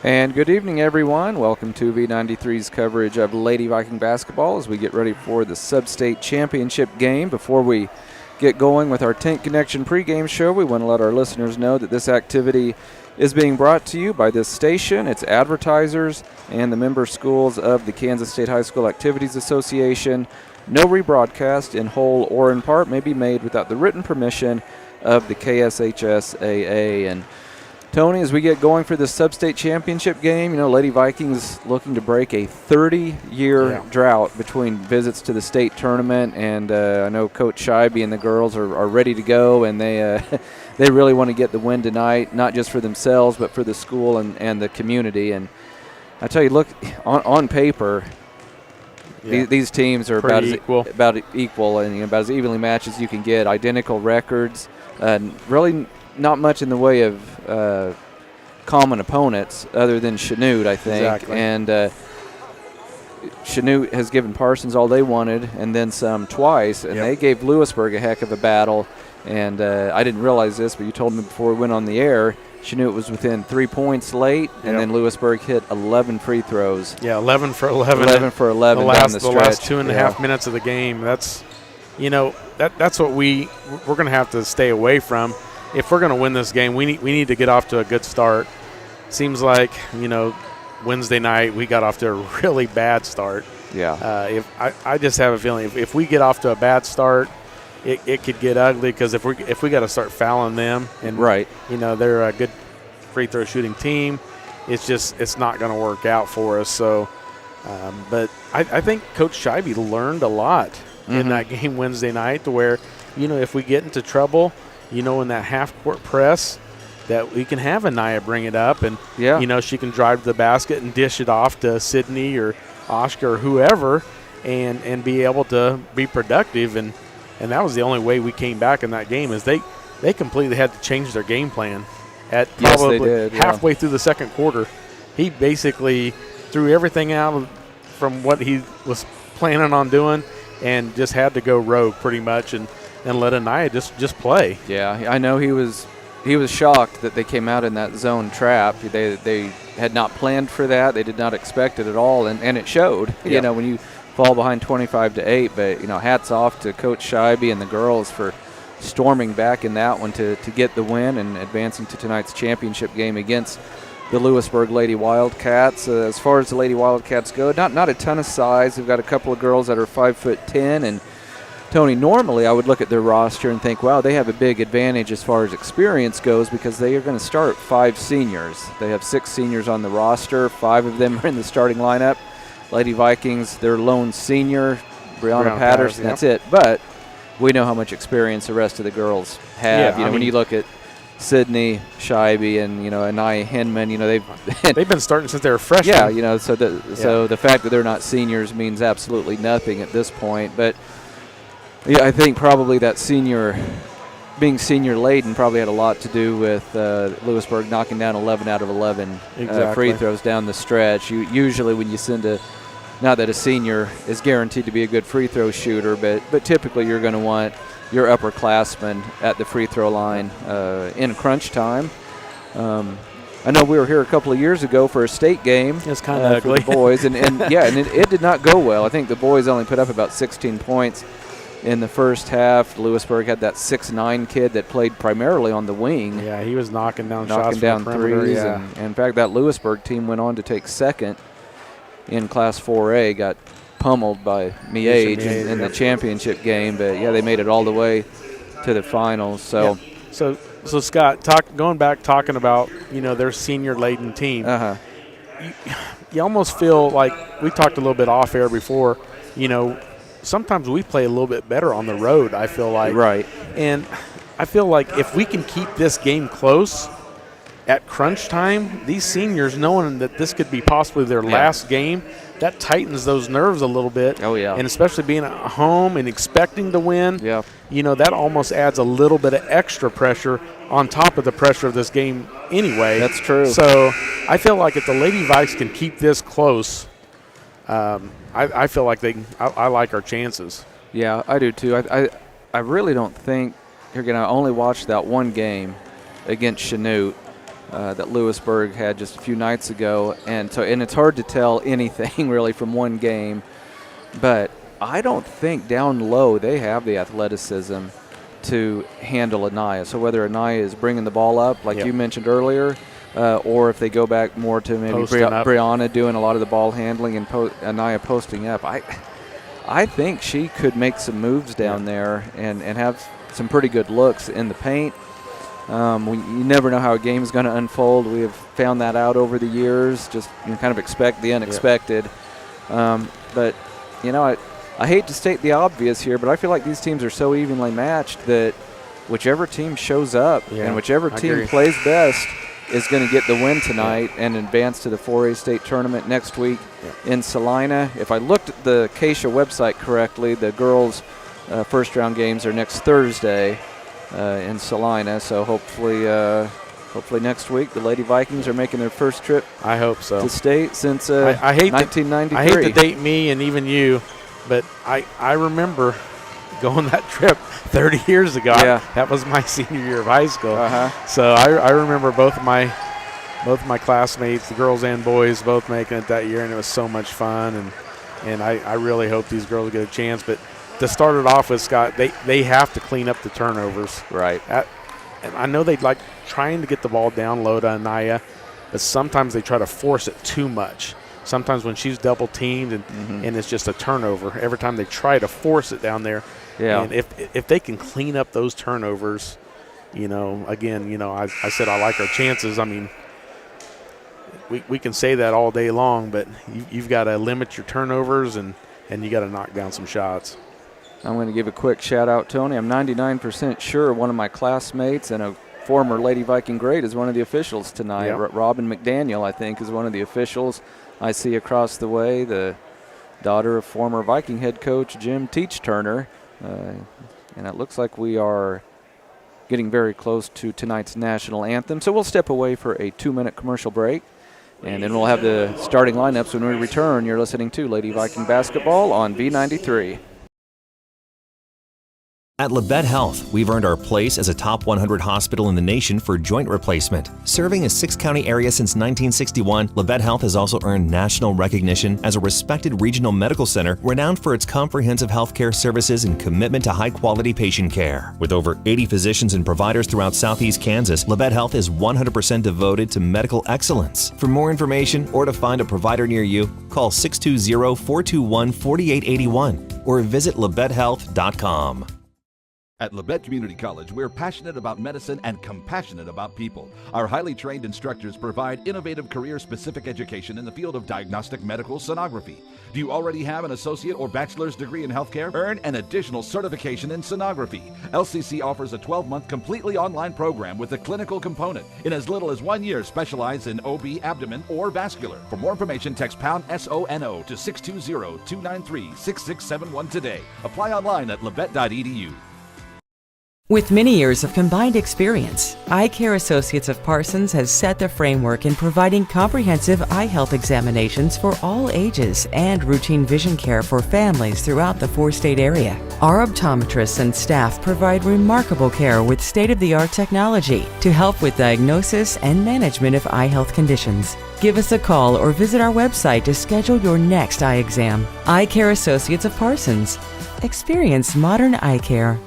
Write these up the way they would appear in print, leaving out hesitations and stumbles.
And good evening, everyone. Welcome to V93's coverage of Lady Viking basketball as we get ready for the Sub-State Championship game. Before we get going with our Tank Connection pregame show, we want to let our listeners know that this activity is being brought to you by this station, its advertisers, and the member schools of the Kansas State High School Activities Association. No rebroadcast in whole or in part may be made without the written permission of the KSHSAA. And Tony, as we get going for the Sub-State Championship game, Lady Vikings looking to break a 30-year drought between visits to the state tournament, and I know Coach Scheibe and the girls are ready to go, and they they really want to get the win tonight, not just for themselves, but for the school and the community. And I tell you, look, on paper, these teams are about equal and about as evenly matched as you can get, identical records, and really not much in the way of common opponents other than Chanute, I think. Exactly. And Chanute has given Parsons all they wanted and then some twice, and they gave Louisburg a heck of a battle. And I didn't realize this, but you told me before we went on the air, Chanute was within 3 points late, and then Lewisburg hit 11 free throws. Yeah, 11 for 11. 11 for 11 down the stretch. The last 2.5 minutes of the game. That's, that's what we're going to have to stay away from. If we're going to win this game, we need to get off to a good start. Seems like, Wednesday night we got off to a really bad start. Yeah. I just have a feeling if we get off to a bad start, it could get ugly, because if we got to start fouling them, and they're a good free throw shooting team, it's not going to work out for us. So, but I think Coach Scheibe learned a lot in that game Wednesday night, to where if we get into trouble, in that half-court press, that we can have Anaya bring it up, and, she can drive to the basket and dish it off to Sydney or Oshka or whoever, and be able to be productive. And that was the only way we came back in that game, is they completely had to change their game plan at probably halfway through the second quarter. He basically threw everything out from what he was planning on doing and just had to go rogue pretty much and let Anaya just play. Yeah, I know he was shocked that they came out in that zone trap. They had not planned for that. They did not expect it at all, and it showed. When you fall behind 25-8, but hats off to Coach Scheibe and the girls for storming back in that one to get the win and advancing to tonight's championship game against the Louisburg Lady Wildcats. As far as the Lady Wildcats go, not a ton of size. They've got a couple of girls that are 5'10", and Tony, normally I would look at their roster and think, wow, they have a big advantage as far as experience goes, because they are going to start 5 seniors. They have 6 seniors on the roster. 5 of them are in the starting lineup. Lady Vikings, their lone senior, Brianna Patterson, that's it. But we know how much experience the rest of the girls have. When you look at Sydney, Scheibe, and Anaya Hinman, they've been starting since they were freshmen. Yeah, so the fact that they're not seniors means absolutely nothing at this point. But I think probably that being senior laden probably had a lot to do with Louisburg knocking down 11 out of 11 free throws down the stretch. Usually when you send not that a senior is guaranteed to be a good free throw shooter, but typically you're going to want your upperclassmen at the free throw line in crunch time. I know we were here a couple of years ago for a state game. It's kind of ugly. For the boys, and it did not go well. I think the boys only put up about 16 points in the first half. Louisburg had that 6'9" kid that played primarily on the wing. Yeah, he was knocking down shots from the threes. Yeah. And in fact, that Louisburg team went on to take second in Class 4A, got pummeled by Miege in the championship game. But, they made it all the way to the finals. So, so Scott, talking about, their senior-laden team, you almost feel like, we talked a little bit off air before, sometimes we play a little bit better on the road, I feel like. Right. And I feel like if we can keep this game close at crunch time, these seniors, knowing that this could be possibly their last game, that tightens those nerves a little bit. Oh, yeah. And especially being at home and expecting to win, that almost adds a little bit of extra pressure on top of the pressure of this game anyway. That's true. So I feel like if the Lady Vikes can keep this close, I feel like I like our chances. Yeah, I do too. I really don't think you're going to only watch that one game against Chanute. that Louisburg had just a few nights ago, and it's hard to tell anything really from one game, but I don't think down low they have the athleticism to handle Anaya. So whether Anaya is bringing the ball up, like you mentioned earlier, or if they go back more to maybe Brianna doing a lot of the ball handling and Anaya posting up, I think she could make some moves down there and have some pretty good looks in the paint. You never know how a game is going to unfold. We have found that out over the years. Just kind of expect the unexpected. But I hate to state the obvious here, but I feel like these teams are so evenly matched that whichever team shows up and whichever team plays best is going to get the win tonight and advance to the 4A state tournament next week in Salina. If I looked at the Acacia website correctly, the girls' first-round games are next Thursday in Salina. So hopefully next week the Lady Vikings are making their first trip. I hope so. To state since I hate 1993. I hate to date me and even you, but I remember going that trip 30 years ago. Yeah. That was my senior year of high school. So I remember both of my classmates, the girls and boys, both making it that year, and it was so much fun. And I really hope these girls get a chance. But to start it off with, Scott, they have to clean up the turnovers. Right. And I know they like trying to get the ball down low to Anaya, but sometimes they try to force it too much. Sometimes when she's double teamed and it's just a turnover, every time they try to force it down there. Yeah. And if they can clean up those turnovers, again, I said I like our chances. I mean, we can say that all day long, but you've got to limit your turnovers and you got to knock down some shots. I'm going to give a quick shout out, Tony. I'm 99% sure one of my classmates and a former Lady Viking great is one of the officials tonight. Robin McDaniel, I think, is one of the officials. I see across the way the daughter of former Viking head coach Jim Teach-Turner. And it looks like we are getting very close to tonight's national anthem. So we'll step away for a 2-minute commercial break, and then we'll have the starting lineups when we return. You're listening to Lady Viking Basketball on V93. At Labette Health, we've earned our place as a top 100 hospital in the nation for joint replacement. Serving a 6-county area since 1961, Labette Health has also earned national recognition as a respected regional medical center renowned for its comprehensive healthcare services and commitment to high-quality patient care. With over 80 physicians and providers throughout southeast Kansas, Labette Health is 100% devoted to medical excellence. For more information or to find a provider near you, call 620-421-4881 or visit LabetteHealth.com. At Labette Community College, we're passionate about medicine and compassionate about people. Our highly trained instructors provide innovative career-specific education in the field of diagnostic medical sonography. Do you already have an associate or bachelor's degree in healthcare? Earn an additional certification in sonography. LCC offers a 12-month completely online program with a clinical component. In as little as 1 year, specialize in OB, abdomen, or vascular. For more information, text pound SONO to 620-293-6671 today. Apply online at labette.edu. With many years of combined experience, Eye Care Associates of Parsons has set the framework in providing comprehensive eye health examinations for all ages and routine vision care for families throughout the 4-state area. Our optometrists and staff provide remarkable care with state-of-the-art technology to help with diagnosis and management of eye health conditions. Give us a call or visit our website to schedule your next eye exam. Eye Care Associates of Parsons. Experience modern eye care.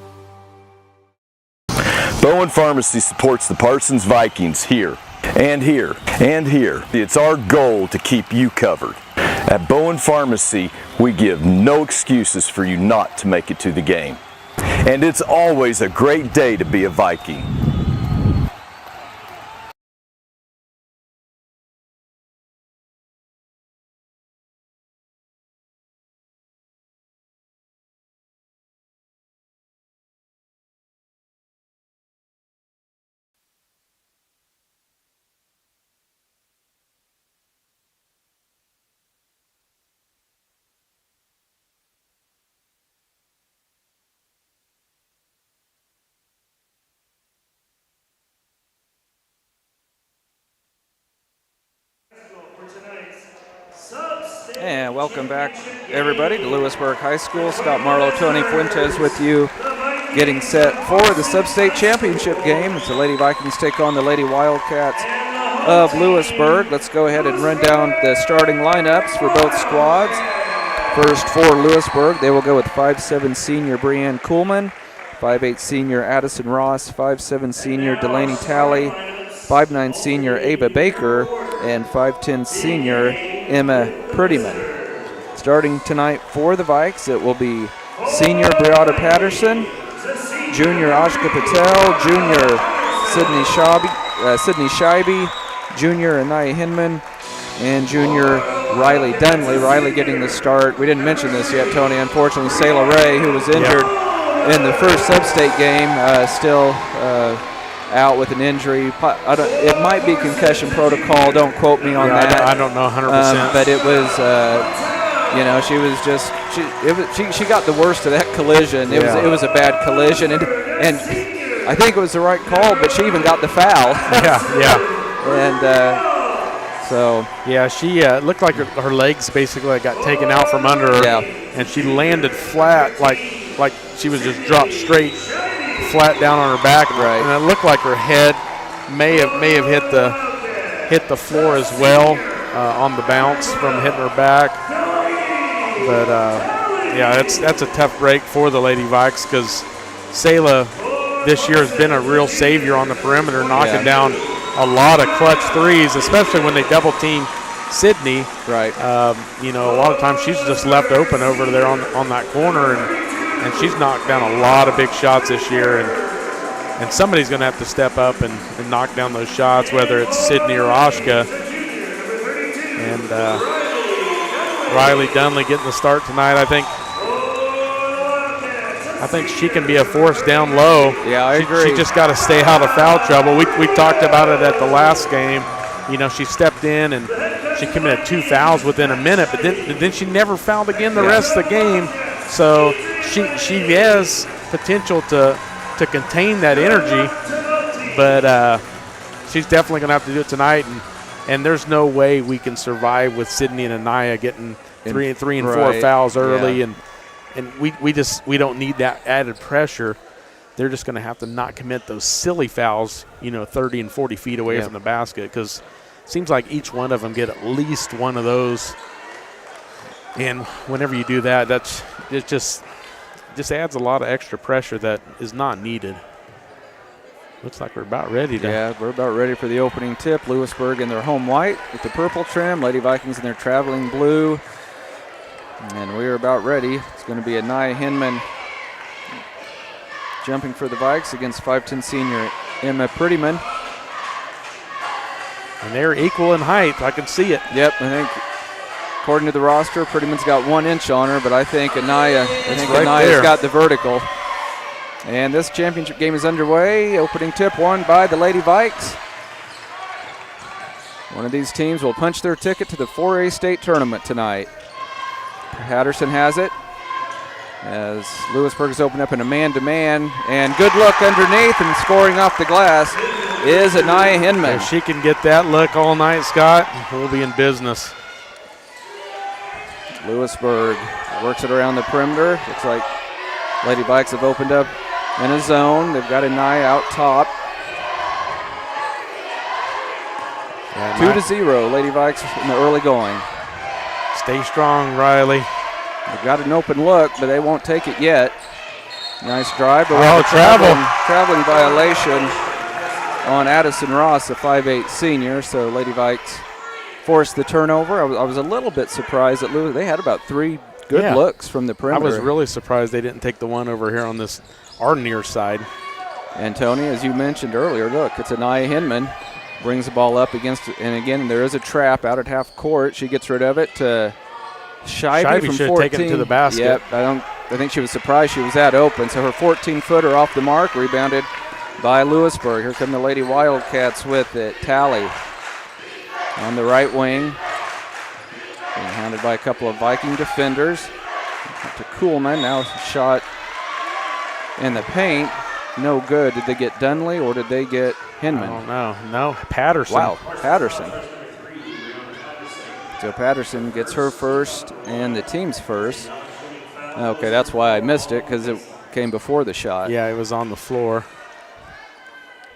Bowen Pharmacy supports the Parsons Vikings here, and here, and here. It's our goal to keep you covered. At Bowen Pharmacy, we give no excuses for you not to make it to the game. And it's always a great day to be a Viking. And welcome back, everybody, to Louisburg High School. Scott Marlowe, Tony Fuentes with you, getting set for the Sub-State Championship game as the Lady Vikings take on the Lady Wildcats of Louisburg. Let's go ahead and run down the starting lineups for both squads. First for Louisburg, they will go with 5'7" senior Breanne Kuhlman, 5'8" senior Addison Ross, 5'7" senior Delaney Talley, 5'9" senior Ava Baker, and 5'10" senior Emma Prettyman. Starting tonight for the Vikes, it will be senior Brianna Patterson, junior Ashka Patel, junior Sydney Scheibe, junior Anaya Hinman, and junior Riley Dunley. Riley getting the start. We didn't mention this yet, Tony. Unfortunately, Sayla Ray, who was injured in the first sub-state game, still out with an injury. It might be concussion protocol. Don't quote me on that. I don't know 100%. But it was, she was just she got the worst of that collision. It was a bad collision, and I think it was the right call. But she even got the foul. And. She looked like her legs basically got taken out from under her, and she landed flat, like she was just dropped straight, flat down on her back, and it looked like her head may have hit the floor as well on the bounce from hitting her back. But that's a tough break for the Lady Vikes because Sayla this year has been a real savior on the perimeter, knocking down a lot of clutch threes, especially when they double team Sydney. Right. A lot of times she's just left open over there on that corner, and she's knocked down a lot of big shots this year, and somebody's going to have to step up and knock down those shots, whether it's Sydney or Ashka. And Riley Dunley getting the start tonight. I think she can be a force down low. Yeah, I agree. She just got to stay out of foul trouble. We talked about it at the last game. She stepped in and she committed 2 fouls within a minute, but then she never fouled again the rest of the game. So she has potential to contain that energy, but she's definitely going to have to do it tonight. And there's no way we can survive with Sydney and Anaya getting three and 4 fouls early, and we don't need that added pressure. They're just going to have to not commit those silly fouls, 30 and 40 feet away from the basket, because it seems like each one of them get at least one of those. And whenever you do that, it just adds a lot of extra pressure that is not needed. Looks like we're about ready to. Yeah, we're about ready for the opening tip. Louisburg in their home white with the purple trim. Lady Vikings in their traveling blue. And we're about ready. It's going to be Anaya Hinman jumping for the Vikes against 5'10" senior Emma Prettyman. And they're equal in height. I can see it. Yep, I think according to the roster, Prettyman's got 1 inch on her, but I think Anaya's got the vertical. And this championship game is underway. Opening tip won by the Lady Vikes. One of these teams will punch their ticket to the 4A state tournament tonight. Patterson has it as Louisburg is opened up in a man-to-man, and good look underneath, and scoring off the glass is Anaya Hinman. If she can get that look all night, Scott, we'll be in business. Louisburg works it around the perimeter. Looks like Lady Vikes have opened up in a zone. They've got Anaya out top. 2-0, Lady Vikes in the early going. Stay strong, Riley. They've got an open look, but they won't take it yet. Nice drive. But traveling violation on Addison Ross, the 5'8" senior. So Lady Vikes forced the turnover. I was a little bit surprised that they had about 3 good looks from the perimeter. I was really surprised they didn't take the one over here on our near side. And Tony, as you mentioned earlier, look, it's Anaya Hinman. Brings the ball up against it, and again, there is a trap out at half court. She gets rid of it to Scheibe from 14. Should have taken it to the basket. Yep, I think she was surprised she was that open. So her 14-footer off the mark, rebounded by Louisburg. Here come the Lady Wildcats with it. Talley on the right wing, being hounded by a couple of Viking defenders. To Kuhlman, now shot in the paint. No good. Did they get Dunley or did they get Hinman? I don't know. No, Patterson. Wow, Patterson. So Patterson gets her first and the team's first. Okay, that's why I missed it, because it came before the shot. Yeah, it was on the floor.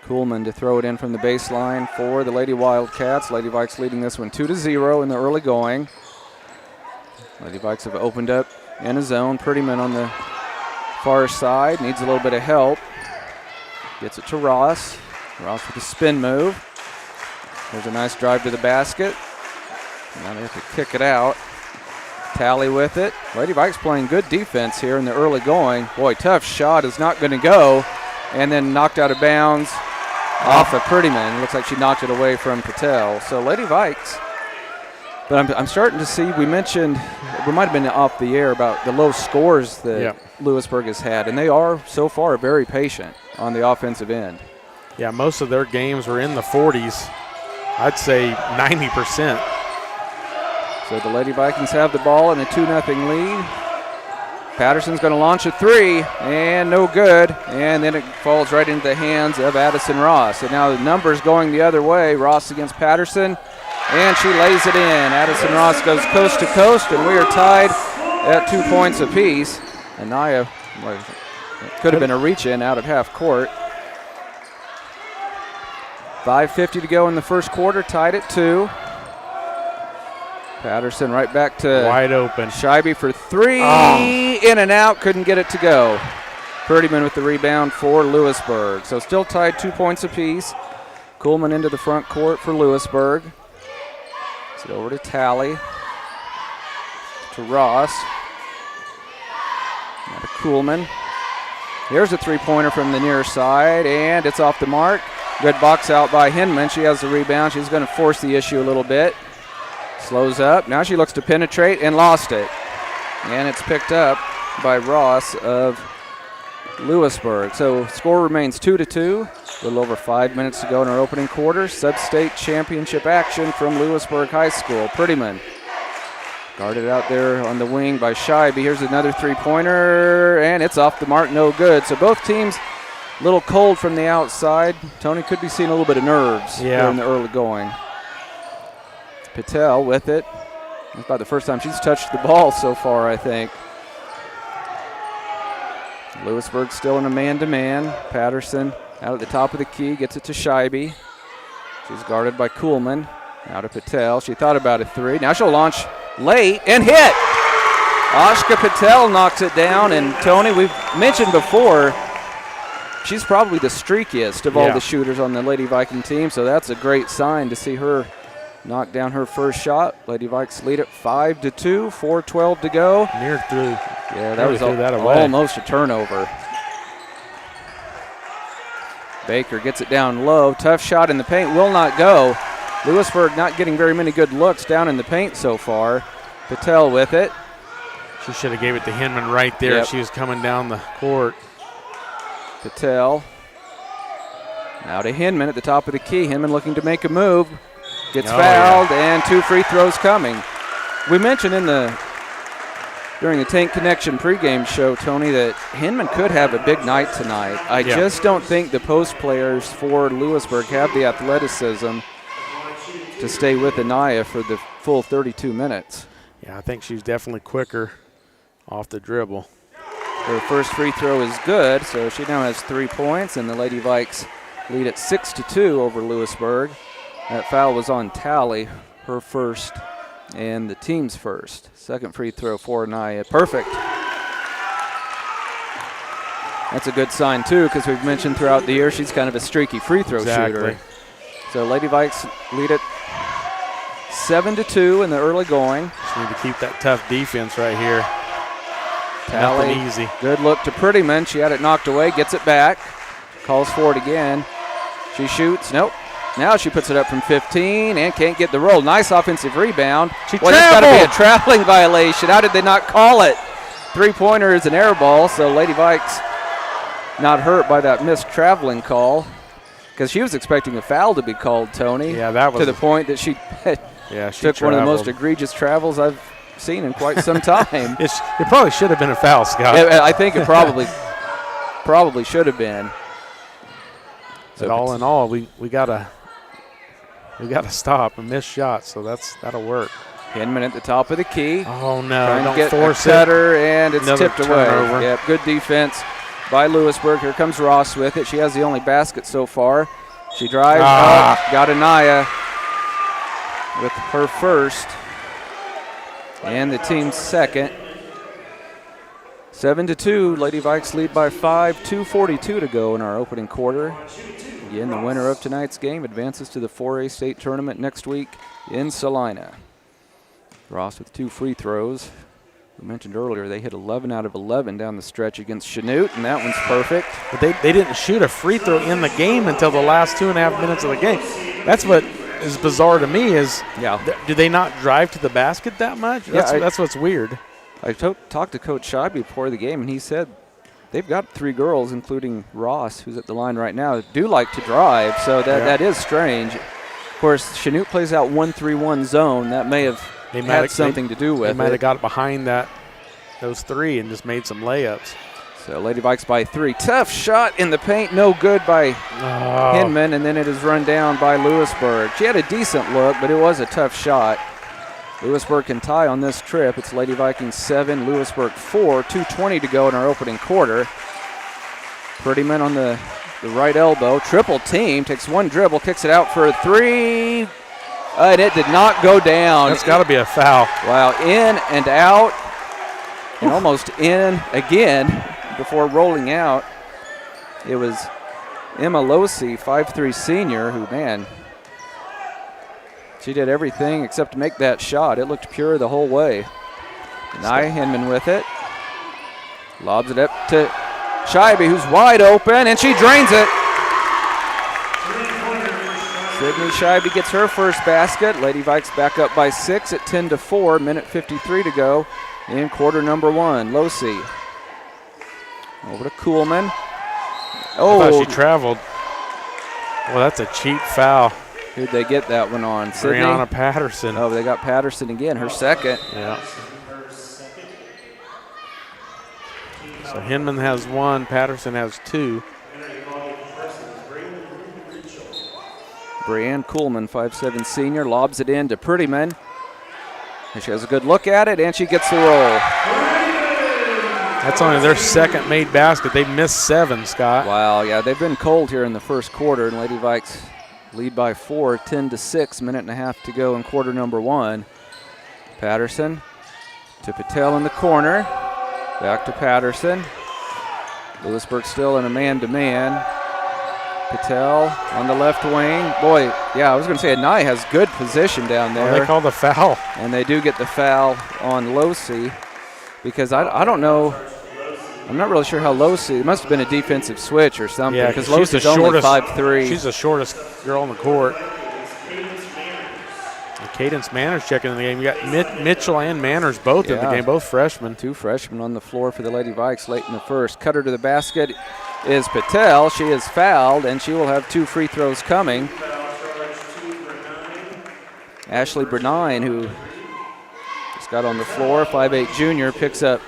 Kuhlman to throw it in from the baseline for the Lady Wildcats. Lady Vikes leading this one 2-0 in the early going. Lady Vikes have opened up in a zone. Prettyman on the far side, needs a little bit of help. Gets it to Ross. Ross with a spin move. There's a nice drive to the basket. Now they have to kick it out. Tally with it. Lady Vikes playing good defense here in the early going. Boy, tough shot is not going to go. And then knocked out of bounds off of Prettyman. Looks like she knocked it away from Patel. So Lady Vikes. But I'm starting to see, we mentioned, we might have been off the air about the low scores that Louisburg has had. And they are, so far, very patient on the offensive end. Yeah, most of their games were in the 40s. I'd say 90%. So the Lady Vikings have the ball in a 2-0 lead. Patterson's going to launch a three, and no good. And then it falls right into the hands of Addison Ross. And now the numbers going the other way. Ross against Patterson, and she lays it in. Addison Ross goes coast to coast, and we are tied at 2 points apiece. Anaya, could have been a reach-in out of half court. 5:50 to go in the first quarter, tied at 2. Patterson right back to wide open. Scheibe for three. In and out, couldn't get it to go. Prettyman with the rebound for Louisburg. So still tied 2 points apiece. Kuhlman into the front court for Louisburg. It's over to Tally. To Ross. Now to Kuhlman. Here's a three-pointer from the near side, and it's off the mark. Good box out by Hinman. She has the rebound. She's going to force the issue a little bit. Slows up. Now she looks to penetrate and lost it. And it's picked up by Ross of Louisburg. So score remains 2-2. A little over 5 minutes to go in our opening quarter. Sub-state championship action from Louisburg High School. Prettyman guarded out there on the wing by Scheibe. Here's another three-pointer, and it's off the mark, no good. So both teams a little cold from the outside. Tony could be seeing a little bit of nerves here in the early going. Patel with it. It's about the first time she's touched the ball so far, I think. Louisburg still in a man-to-man. Patterson out at the top of the key, gets it to Scheibe. She's guarded by Kuhlman. Now to Patel. She thought about a three. Now she'll launch late and hit. Ashka Patel knocks it down, and Tony, we've mentioned before, she's probably the streakiest of all the shooters on the Lady Viking team, so that's a great sign to see her knock down her first shot. Lady Vikes lead it 5-2, 4:12 to go. Near through. Yeah, that was almost a turnover. Baker gets it down low. Tough shot in the paint, will not go. Louisburg not getting very many good looks down in the paint so far. Patel with it. She should have gave it to Hinman right there. Yep. She was coming down the court. Patel. Now to Hinman at the top of the key. Hinman looking to make a move. Gets fouled, and 2 free throws coming. We mentioned during the Tank Connection pregame show, Tony, that Hinman could have a big night tonight. I just don't think the post players for Louisburg have the athleticism to stay with Anaya for the full 32 minutes. Yeah, I think she's definitely quicker off the dribble. Her first free throw is good, so she now has 3 points, and the Lady Vikes lead at 6-2 over Louisburg. That foul was on Tally, her first and the team's first. Second free throw for Anaya. Perfect. That's a good sign, too, because we've mentioned throughout the year she's kind of a streaky free throw shooter. So Lady Vikes lead it 7-2 in the early going. Just need to keep that tough defense right here. Tally, nothing easy. Good look to Prettyman. She had it knocked away, gets it back. Calls for it again. She shoots. Nope. Now she puts it up from 15 and can't get the roll. Nice offensive rebound. That's got to be a traveling violation. How did they not call it? 3-pointer is an air ball, so Lady Vikes not hurt by that missed traveling call, because she was expecting a foul to be called, Tony. Yeah, that was to the point that she took one of the most egregious travels I've seen in quite some time. It probably should have been a foul, Scott. I think it probably should have been. So but all in all, we gotta stop a missed shot, so that'll work. Hinman at the top of the key. Oh no! Trying don't to get force a cutter, and it's Another tipped away. turnover. Yep, good defense by Louisburg. Here comes Ross with it. She has the only basket so far. She drives up, got Anaya with her first and the team's second. 7-2, Lady Vikes lead by 5, 2:42 to go in our opening quarter. Again, the winner of tonight's game advances to the 4A state tournament next week in Salina. Ross with 2 free throws. We mentioned earlier they hit 11 out of 11 down the stretch against Chanute, and that one's perfect. But they didn't shoot a free throw in the game until the last 2.5 minutes of the game. That's what is bizarre to me is, do they not drive to the basket that much? That's what's weird. I talked to Coach Scheibe before the game, and he said they've got 3 girls, including Ross, who's at the line right now, that do like to drive, so that is strange. Of course, Chanute plays out 1-3-1 zone. That may have had something to do with it. They might have got behind those 3 and just made some layups. So Lady Vikes by 3. Tough shot in the paint, no good by Hinman, and then it is run down by Louisburg. She had a decent look, but it was a tough shot. Louisburg can tie on this trip. It's Lady Vikings 7, Louisburg 4, 2:20 to go in our opening quarter. Prettyman on the right elbow, triple team, takes one dribble, kicks it out for a 3, and it did not go down. That's got to be a foul. Wow, in and out, and almost in again before rolling out. It was Emma Losi, 5'3" senior, who, man, she did everything except to make that shot. It looked pure the whole way. Nia Hinman with it. Lobs it up to Scheibe, who's wide open, and she drains it. Sydney Scheibe gets her first basket. Lady Vikes back up by 6 at 10-4, minute 53 to go in quarter number 1. Losi over to Kuhlman. Oh, I thought she traveled. Well, that's a cheap foul. Who'd they get that one on? Brianna Patterson. Oh, they got Patterson again, her second. Yeah. So Hinman has 1, Patterson has 2. Brianne Kuhlman, 5'7" senior, lobs it in to Prettyman. And she has a good look at it, and she gets the roll. That's only their second made basket. They missed 7, Scott. Wow, yeah, they've been cold here in the first quarter, and Lady Vikes lead by 4, 10-6, minute and a half to go in quarter number 1. Patterson to Patel in the corner. Back to Patterson. Louisburg still in a man-to-man. Patel on the left wing. Boy, yeah, I was going to say Anaya has good position down there. They call the foul. And they do get the foul on Losi because I don't know. I'm not really sure how Losi, it must have been a defensive switch or something because Losi's only 5'3". She's the shortest girl on the court. Cadence Manners checking in the game. You got Mitchell and Manners both in the game, both freshmen. 2 freshmen on the floor for the Lady Vikes late in the first. Cutter to the basket is Patel. She is fouled, and she will have 2 free throws coming. Ashley Bernine, who just got on the floor, 5'8" junior, picks up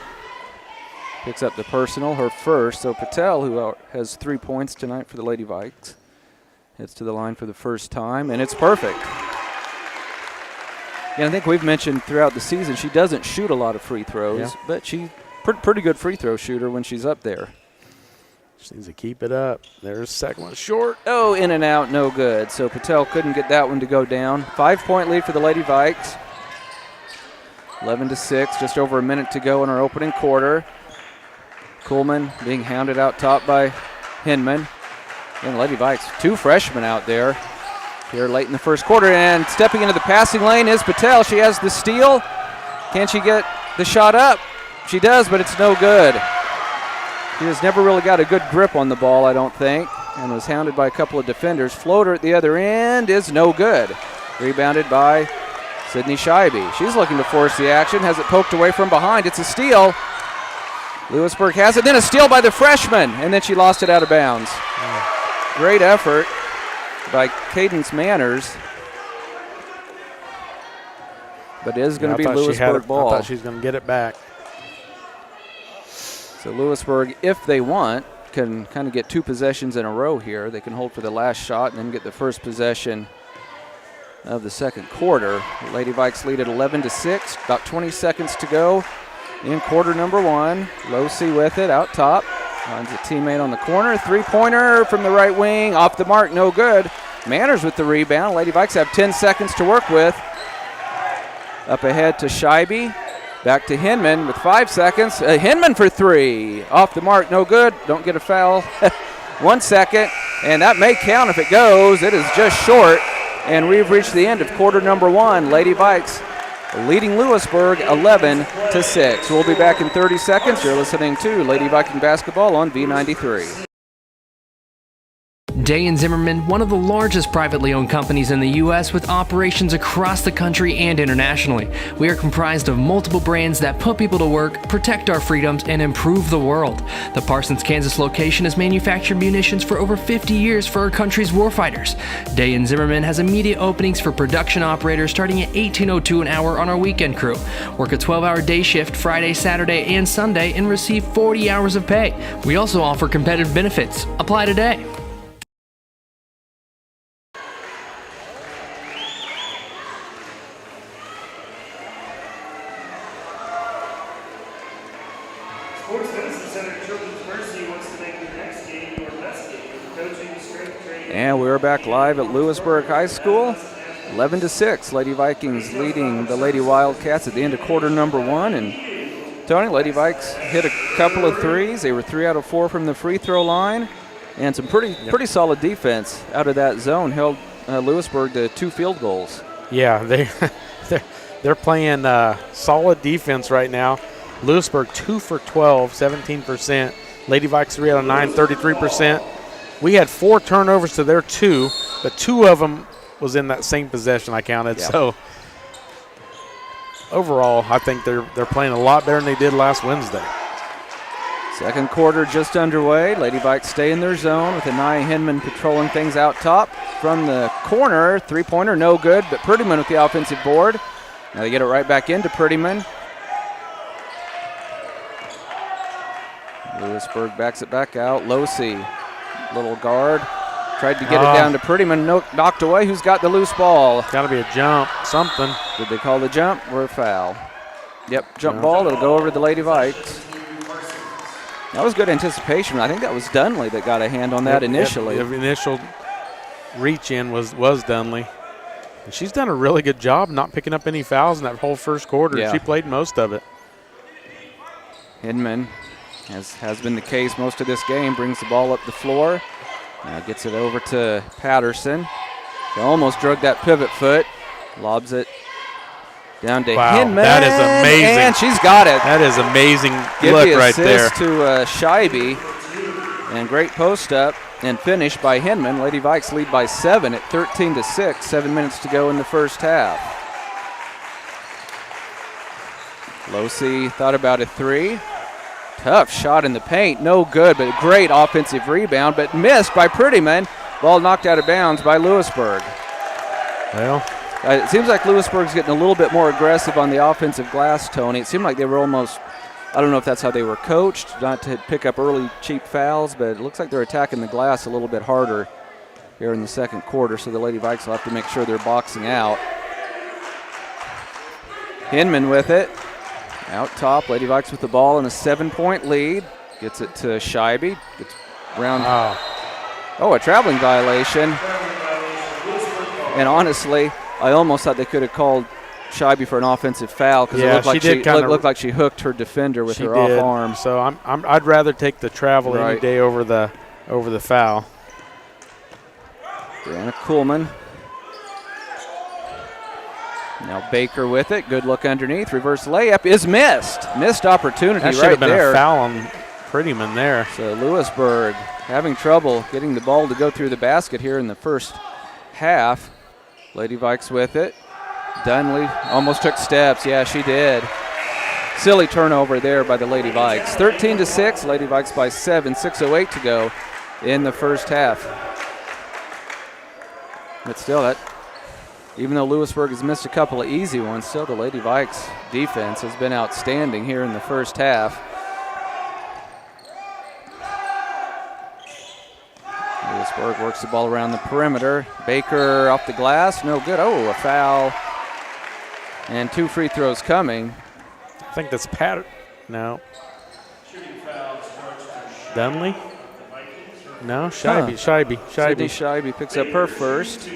the personal, her first. So Patel, who has 3 points tonight for the Lady Vikes, heads to the line for the first time, and it's perfect. Yeah, I think we've mentioned throughout the season she doesn't shoot a lot of free throws, but she's pretty good free throw shooter when she's up there. She needs to keep it up. There's second one short. Oh, in and out, no good. So Patel couldn't get that one to go down. 5-point lead for the Lady Vikes. 11-6, just over a minute to go in our opening quarter. Kuhlman being hounded out top by Hinman. And Lady Vikes, 2 freshmen out there here late in the first quarter. And stepping into the passing lane is Patel. She has the steal. Can she get the shot up? She does, but it's no good. She has never really got a good grip on the ball, I don't think, and was hounded by a couple of defenders. Floater at the other end is no good. Rebounded by Sydney Scheibe. She's looking to force the action, has it poked away from behind. It's a steal. Louisburg has it, then a steal by the freshman, and then she lost it out of bounds. Great effort by Cadence Manners. But it is going to be Louisburg ball. I thought she was going to get it back. So Louisburg, if they want, can kind of get 2 possessions in a row here. They can hold for the last shot and then get the first possession of the second quarter. The Lady Vikes lead at 11-6, about 20 seconds to go in quarter number 1. Losi with it out top. Finds a teammate on the corner. Three-pointer from the right wing. Off the mark, no good. Manners with the rebound. Lady Vikes have 10 seconds to work with. Up ahead to Scheibe. Back to Hinman with 5 seconds. Hinman for three. Off the mark, no good. Don't get a foul. 1 second, and that may count if it goes. It is just short, and we've reached the end of quarter number 1. Lady Vikes leading Louisburg 11-6. We'll be back in 30 seconds. You're listening to Lady Viking Basketball on V93. Day & Zimmerman, one of the largest privately owned companies in the U.S. with operations across the country and internationally. We are comprised of multiple brands that put people to work, protect our freedoms, and improve the world. The Parsons, Kansas location has manufactured munitions for over 50 years for our country's warfighters. Day & Zimmerman has immediate openings for production operators starting at $18.02 an hour on our weekend crew. Work a 12-hour day shift Friday, Saturday, and Sunday and receive 40 hours of pay. We also offer competitive benefits. Apply today. And we're back live at Louisburg High School. 11-6. Lady Vikings leading the Lady Wildcats at the end of quarter number 1. And Tony, Lady Vikes hit a couple of threes. They were 3 out of 4 from the free throw line. And some pretty solid defense out of that zone held Louisburg to 2 field goals. Yeah, they're playing solid defense right now. Louisburg 2 for 12, 17%. Lady Vikes 3 out of 9, 33%. We had 4 turnovers to their 2, but 2 of them was in that same possession I counted. Yeah. So overall, I think they're playing a lot better than they did last Wednesday. Second quarter just underway. Lady Vikes stay in their zone with Anaya Hinman patrolling things out top. From the corner, three-pointer, no good, but Prettyman with the offensive board. Now they get it right back into Prettyman. Louisburg backs it back out. Losey, little guard, tried to get it down to Prettyman, knocked away. Who's got the loose ball? Got to be a jump, something. Did they call the jump or a foul? Yep, jump ball. It'll go over to the Lady Vikes. That was good anticipation. I think that was Dunley that got a hand on that initially. The initial reach-in was Dunley. And she's done a really good job not picking up any fouls in that whole first quarter. Yeah. She played most of it. Hinman, as has been the case most of this game, brings the ball up the floor. Now gets it over to Patterson. She almost drug that pivot foot. Lobs it down to Hinman. That is amazing. And she's got it. That is amazing look right there. Give the assist to Scheibe. And great post up and finish by Hinman. Lady Vikes lead by 7 at 13-6. 7 minutes to go in the first half. Losey thought about a 3. Tough shot in the paint. No good, but a great offensive rebound, but missed by Prettyman. Ball knocked out of bounds by Louisburg. Well, it seems like Louisburg's getting a little bit more aggressive on the offensive glass, Tony. It seemed like they were almost, I don't know if that's how they were coached, not to pick up early cheap fouls, but it looks like they're attacking the glass a little bit harder here in the second quarter, so the Lady Vikes will have to make sure they're boxing out. Hinman with it. Out top, Lady Vikes with the ball in a 7-point lead. Gets it to Scheibe. Gets around. Oh, a traveling violation. And honestly, I almost thought they could have called Scheibe for an offensive foul because it looked like she hooked her defender with her off arm. So I'd rather take the travel any day over the foul. Brianna Kuhlman. Now Baker with it. Good look underneath. Reverse layup is missed. Missed opportunity right there. That should have been a foul on Prettyman there. So Louisburg having trouble getting the ball to go through the basket here in the first half. Lady Vikes with it. Dunley almost took steps. Yeah, she did. Silly turnover there by the Lady Vikes. 13-6. Lady Vikes by 7. 6:08 to go in the first half. But still, that, even though Louisburg has missed a couple of easy ones, still the Lady Vikes defense has been outstanding here in the first half. Louisburg works the ball around the perimeter. Baker off the glass, no good. Oh, a foul. And 2 free throws coming. I think that's Pat. No. Dunley? No, Scheibe. Sydney Scheibe picks up her first.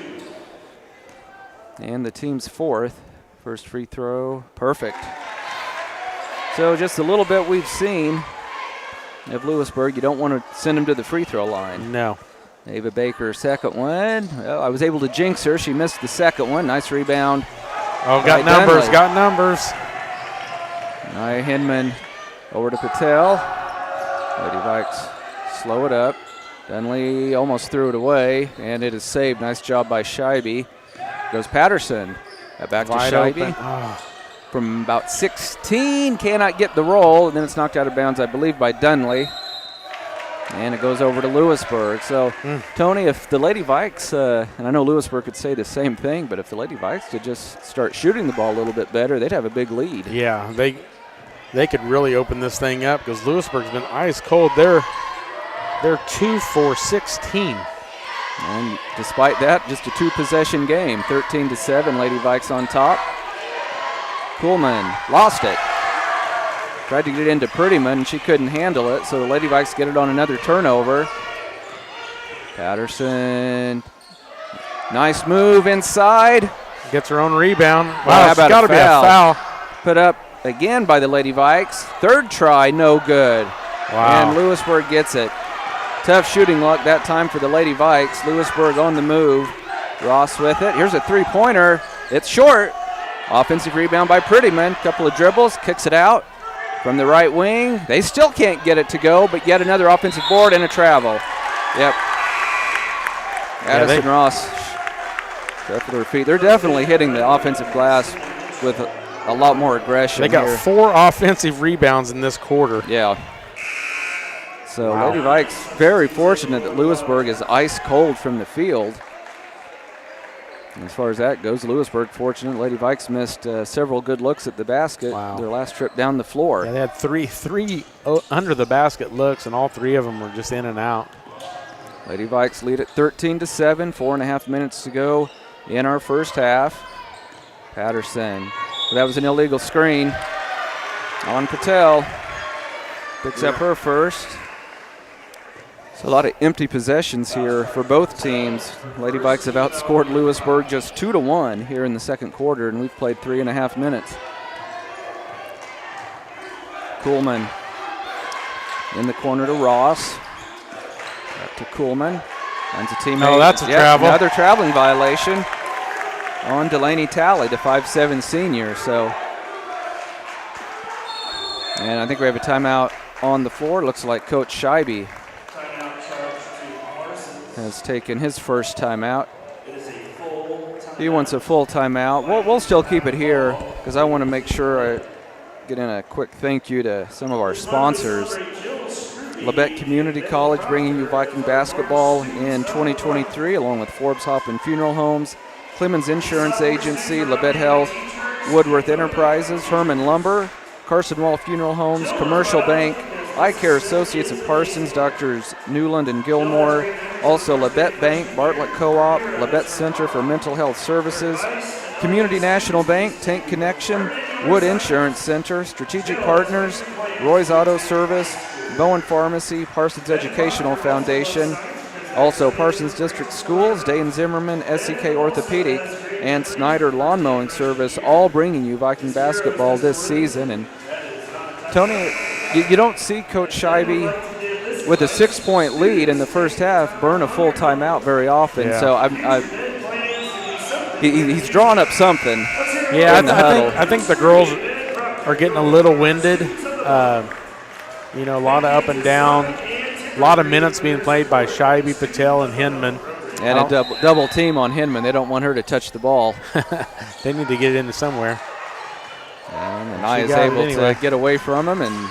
And the team's fourth. First free throw, perfect. So just a little bit we've seen of Louisburg. You don't want to send them to the free throw line. No. Ava Baker, second one. Well, I was able to jinx her. She missed the second one. Nice rebound. Oh, got numbers, Dunley. got numbers. Nia Hinman over to Patel. Lady Vikes slow it up. Dunley almost threw it away, and it is saved. Nice job by Scheibe. Goes Patterson. Back to Scheibe. Oh. From about 16, cannot get the roll, and then it's knocked out of bounds, I believe, by Dunley. And it goes over to Louisburg. So, Tony, if the Lady Vikes, and I know Louisburg could say the same thing, but if the Lady Vikes could just start shooting the ball a little bit better, they'd have a big lead. Yeah, they could really open this thing up because Louisburg's been ice cold. They're 2 for 16. And despite that, just a two-possession game. 13-7, Lady Vikes on top. Kuhlman lost it. Tried to get it into Prettyman, and she couldn't handle it, so the Lady Vikes get it on another turnover. Patterson, nice move inside. Gets her own rebound. Wow, It's got to be a foul. Put up again by the Lady Vikes. Third try, no good. Wow. And Louisburg gets it. Tough shooting luck that time for the Lady Vikes. Louisburg on the move. Ross with it. Here's a three-pointer. It's short. Offensive rebound by Prettyman. Couple of dribbles, kicks it out from the right wing. They still can't get it to go, but yet another offensive board and a travel. Yep. Addison Ross up with her feet. They're definitely hitting the offensive glass with a lot more aggression. They got here. 4 offensive rebounds in this quarter. Yeah. So Lady Vikes very fortunate that Louisburg is ice cold from the field. And as far as that goes, Louisburg fortunate. Lady Vikes missed several good looks at the basket their last trip down the floor. Yeah, they had three under the basket looks, and all 3 of them were just in and out. Lady Vikes lead at 13-7, 4.5 minutes to go in our first half. Patterson, that was an illegal screen on Patel. Picks up her first. So a lot of empty possessions here for both teams. Lady Vikes have outscored Louisburg just 2-1 here in the second quarter, and we've played 3.5 minutes. Kuhlman in the corner to Ross. Back to Kuhlman. Finds a teammate. Oh, that's a travel. Another traveling violation on Delaney Talley, the 5'7" senior. So, and I think we have a timeout on the floor. Looks like Coach Scheibe has taken his first timeout. He wants a full timeout. We'll still keep it here because I want to make sure I get in a quick thank you to some of our sponsors. Labette Community College bringing you Viking basketball in 2023 along with Forbes Hoffman Funeral Homes, Clemens Insurance Agency, Labette Health, Woodworth Enterprises, Herman Lumber, Carson Wall Funeral Homes, Commercial Bank, Eye Care Associates of Parsons, Doctors Newland and Gilmore, also Labette Bank, Bartlett Co-op, Labette Center for Mental Health Services, Community National Bank, Tank Connection, Wood Insurance Center, Strategic Partners, Roy's Auto Service, Bowen Pharmacy, Parsons Educational Foundation, also Parsons District Schools, Dane Zimmerman, SEK Orthopedic, and Snyder Lawn Mowing Service, all bringing you Viking basketball this season. And Tony, you don't see Coach Scheibe with a 6-point lead in the first half burn a full timeout very often. Yeah. So he's drawn up something. Yeah, I think the girls are getting a little winded. A lot of up and down, a lot of minutes being played by Scheibe, Patel, and Hinman. And a double team on Hinman. They don't want her to touch the ball. They need to get it into somewhere. And Nia is able to get away from him and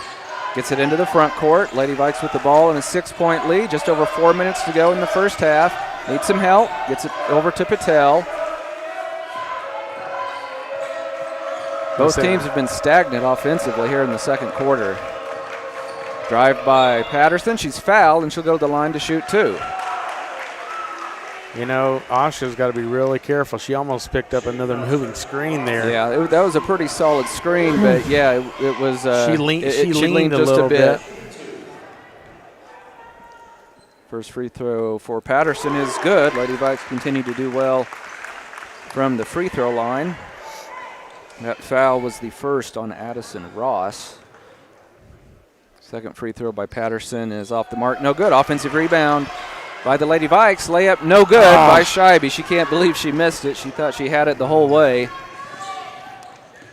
gets it into the front court. Lady Vikes with the ball in a 6-point lead. Just over 4 minutes to go in the first half. Needs some help. Gets it over to Patel. Both teams have been stagnant offensively here in the second quarter. Drive by Patterson. She's fouled, and she'll go to the line to shoot 2. Asha's got to be really careful. She almost picked up another moving screen there. Yeah, that was a pretty solid screen, but yeah, it was. She leaned a just little a bit. First free throw for Patterson is good. Lady Vikes continue to do well from the free throw line. That foul was the first on Addison Ross. Second free throw by Patterson is off the mark. No good. Offensive rebound by the Lady Vikes. Layup no good by Scheibe. She can't believe she missed it. She thought she had it the whole way.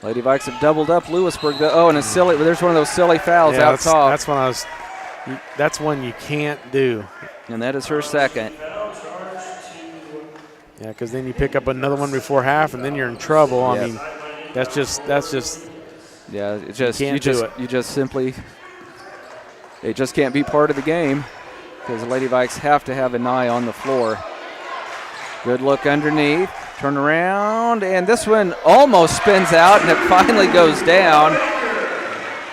Lady Vikes have doubled up Louisburg. And a silly. There's one of those silly fouls out top. That's one you can't do. And that is her second. Yeah, because then you pick up another one before half, and then you're in trouble. Yep. I mean, that's just. Yeah, it just you just simply. It just can't be part of the game because the Lady Vikes have to have an eye on the floor. Good look underneath, turn around, and this one almost spins out, and it finally goes down.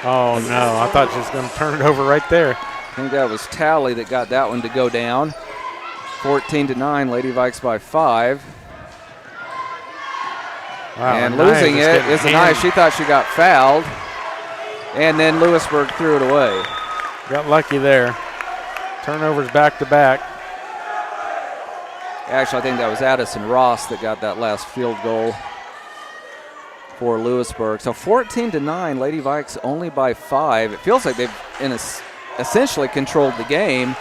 Oh no! I thought she was going to turn it over right there. I think that was Talley that got that one to go down. 14-9, Lady Vikes by 5. Wow, and losing it is Anaya. She thought she got fouled, and then Louisburg threw it away. Got lucky there. Turnovers back to back. Actually, I think that was Addison Ross that got that last field goal for Louisburg. So 14-9, Lady Vikes only by 5. It feels like they've essentially controlled the game,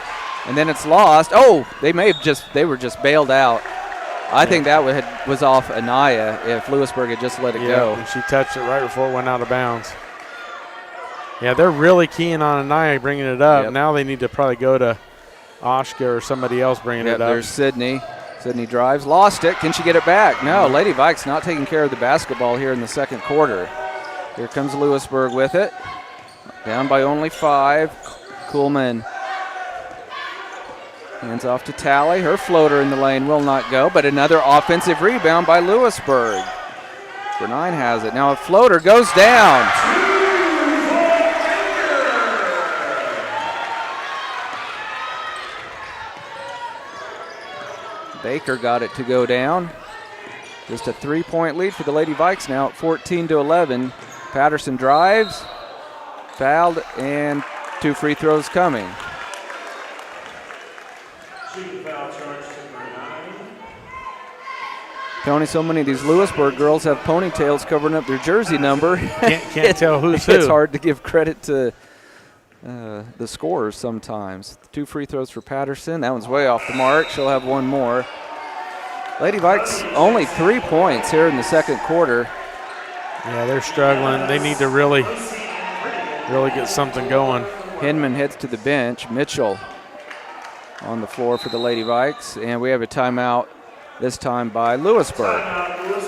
and then it's lost. Oh, they were just bailed out. I think that was off Anaya if Louisburg had just let it go. And she touched it right before it went out of bounds. Yeah, they're really keen on Anaya bringing it up. Yep. Now they need to probably go to Oshka or somebody else bringing it up. There's Sydney. Sydney drives, lost it. Can she get it back? No, Lady Vikes not taking care of the basketball here in the second quarter. Here comes Louisburg with it. Down by only 5. Kuhlman hands off to Talley. Her floater in the lane will not go, but another offensive rebound by Louisburg. Bernine has it. Now a floater goes down. Baker got it to go down. Just a 3-point lead for the Lady Vikes now at 14-11. Patterson drives, fouled, and 2 free throws coming. Tony, so many of these Louisburg girls have ponytails covering up their jersey number. Can't tell who's who. It's hard to give credit to the scorers sometimes. 2 free throws for Patterson. That one's way off the mark. She'll have one more. Lady Vikes only 3 points here in the second quarter. Yeah, they're struggling. They need to really get something going. Hinman heads to the bench. Mitchell on the floor for the Lady Vikes. And we have a timeout this time by Louisburg.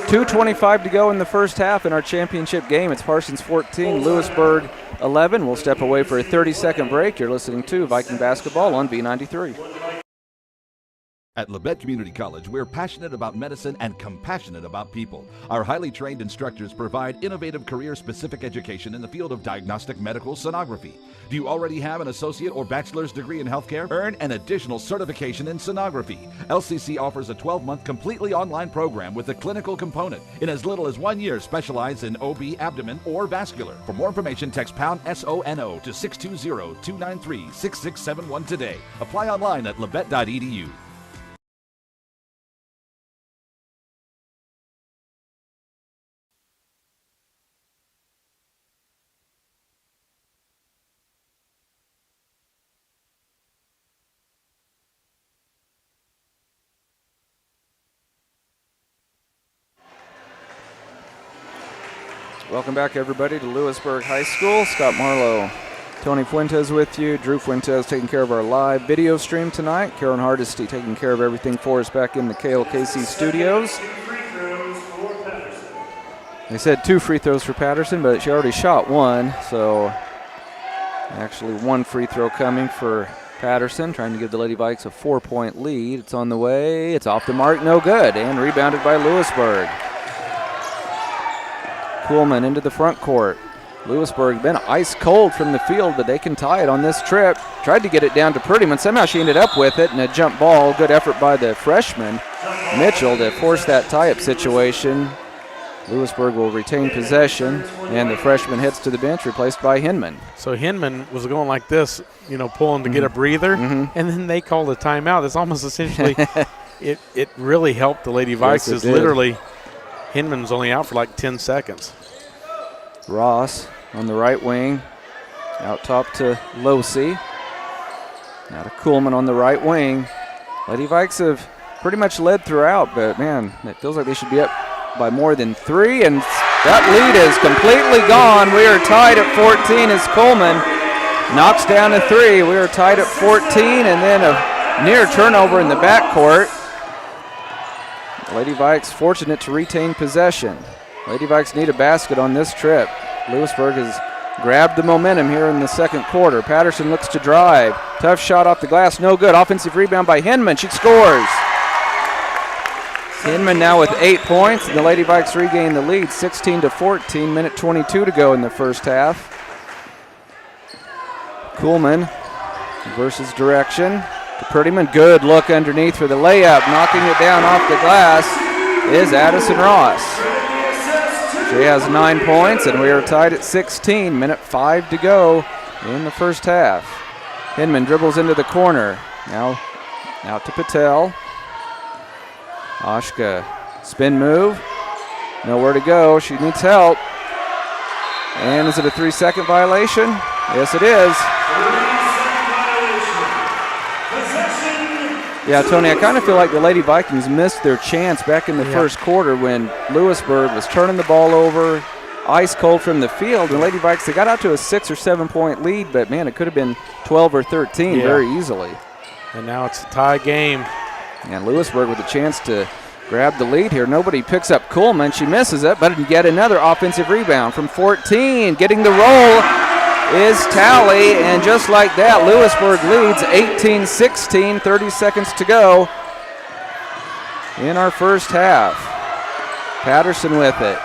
2:25 to go in the first half in our championship game. It's Parsons 14, Louisburg 11. We'll step away for a 30-second break. You're listening to Viking Basketball on B93. At Labette Community College, we're passionate about medicine and compassionate about people. Our highly trained instructors provide innovative career-specific education in the field of diagnostic medical sonography. Do you already have an associate or bachelor's degree in healthcare? Earn an additional certification in sonography. LCC offers a 12-month completely online program with a clinical component. In as little as 1 year, specialize in OB, abdomen, or vascular. For more information, text pound SONO to 620-293-6671 today. Apply online at labette.edu. Welcome back, everybody, to Louisburg High School. Scott Marlowe, Tony Fuentes with you. Drew Fuentes taking care of our live video stream tonight. Karen Hardesty taking care of everything for us back in the KLKC studios. They said 2 free throws for Patterson, but she already shot 1, so actually 1 free throw coming for Patterson, trying to give the Lady Vikes a 4-point lead. It's on the way. It's off the mark, no good, and rebounded by Louisburg. Kuhlman into the front court. Louisburg been ice cold from the field, but they can tie it on this trip. Tried to get it down to Prettyman. Somehow she ended up with it, and a jump ball. Good effort by the freshman, Mitchell, to force that tie-up situation. Louisburg will retain possession, and the freshman heads to the bench, replaced by Hinman. So Hinman was going like this, pulling to get a breather, and then they called a timeout. It's almost essentially it really helped the Lady Vikes. Yes, Literally, Hinman's only out for like 10 seconds. Ross on the right wing, out top to Losey. Now to Kuhlman on the right wing. Lady Vikes have pretty much led throughout, but man, it feels like they should be up by more than 3, and that lead is completely gone. We are tied at 14 as Coleman knocks down a 3. We are tied at 14, and then a near turnover in the backcourt. Lady Vikes fortunate to retain possession. Lady Vikes need a basket on this trip. Louisburg has grabbed the momentum here in the second quarter. Patterson looks to drive. Tough shot off the glass, no good. Offensive rebound by Hinman. She scores. Hinman now with 8 points, and the Lady Vikes regain the lead, 16-14, minute 22 to go in the first half. Kuhlman versus direction to Prettyman. Good look underneath for the layup. Knocking it down off the glass is Addison Ross. She has 9 points, and we are tied at 16, minute 5 to go in the first half. Hinman dribbles into the corner. Now out to Patel. Oshka, spin move, nowhere to go, she needs help. And is it a 3-second violation? Yes, it is. Yeah, Tony, I kind of feel like the Lady Vikings missed their chance back in the first quarter when Louisburg was turning the ball over, ice cold from the field, and Lady Vikes, they got out to a 6 or 7 point lead, but man, it could have been 12 or 13 very easily. And now it's a tie game. And Louisburg with a chance to grab the lead here. Nobody picks up Kuhlman. She misses it, but yet another offensive rebound from 14. Getting the roll is Talley, and just like that, Louisburg leads 18-16, 30 seconds to go in our first half. Patterson with it.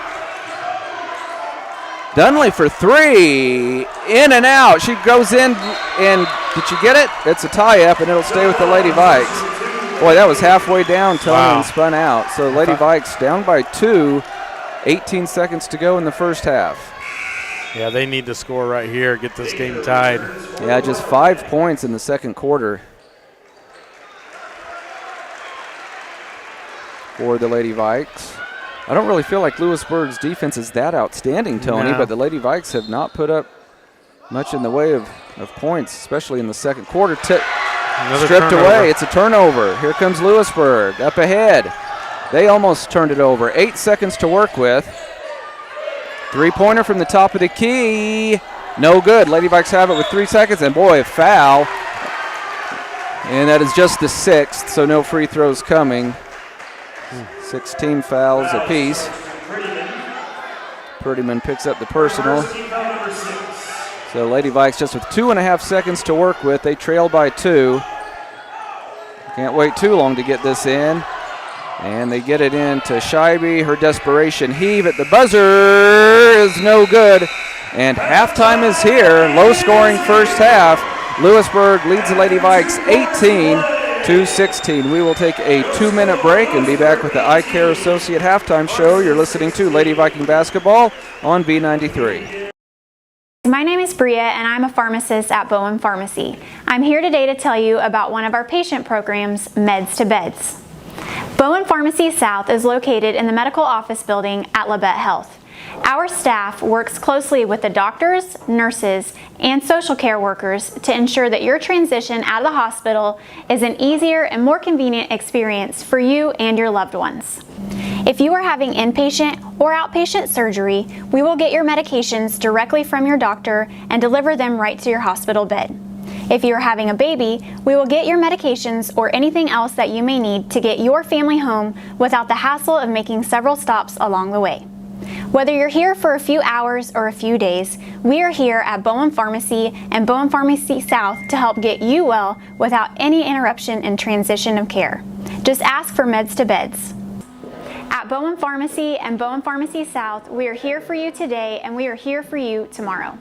Dunley for 3, in and out. She goes in, and did you get it? It's a tie-up, and it'll stay with the Lady Vikes. Boy, that was halfway down, Tony, and spun out. So Lady Vikes down by 2, 18 seconds to go in the first half. Yeah, they need to score right here, get this game tied. Yeah, just 5 points in the second quarter for the Lady Vikes. I don't really feel like Louisburg's defense is that outstanding, Tony, but the Lady Vikes have not put up much in the way of points, especially in the second quarter. Stripped away. It's a turnover. Here comes Louisburg up ahead. They almost turned it over. 8 seconds to work with. 3-pointer from the top of the key. No good. Lady Vikes have it with 3 seconds, and boy, a foul. And that is just the 6th, so no free throws coming. 16 fouls apiece. Prettyman picks up the personal. So Lady Vikes just with 2.5 seconds to work with. They trail by 2. Can't wait too long to get this in. And they get it in to Scheibe. Her desperation heave at the buzzer is no good. And halftime is here. Low-scoring first half. Louisburg leads the Lady Vikes 18-16. We will take a 2-minute break and be back with the Eye Care Associate halftime show. You're listening to Lady Viking Basketball on B93. My name is Bria, and I'm a pharmacist at Bowen Pharmacy. I'm here today to tell you about one of our patient programs, Meds to Beds. Bowen Pharmacy South is located in the medical office building at Labette Health. Our staff works closely with the doctors, nurses, and social care workers to ensure that your transition out of the hospital is an easier and more convenient experience for you and your loved ones. If you are having inpatient or outpatient surgery, we will get your medications directly from your doctor and deliver them right to your hospital bed. If you are having a baby, we will get your medications or anything else that you may need to get your family home without the hassle of making several stops along the way. Whether you're here for a few hours or a few days, we are here at Bowen Pharmacy and Bowen Pharmacy South to help get you well without any interruption in transition of care. Just ask for Meds to Beds. At Bowen Pharmacy and Bowen Pharmacy South, we are here for you today and we are here for you tomorrow.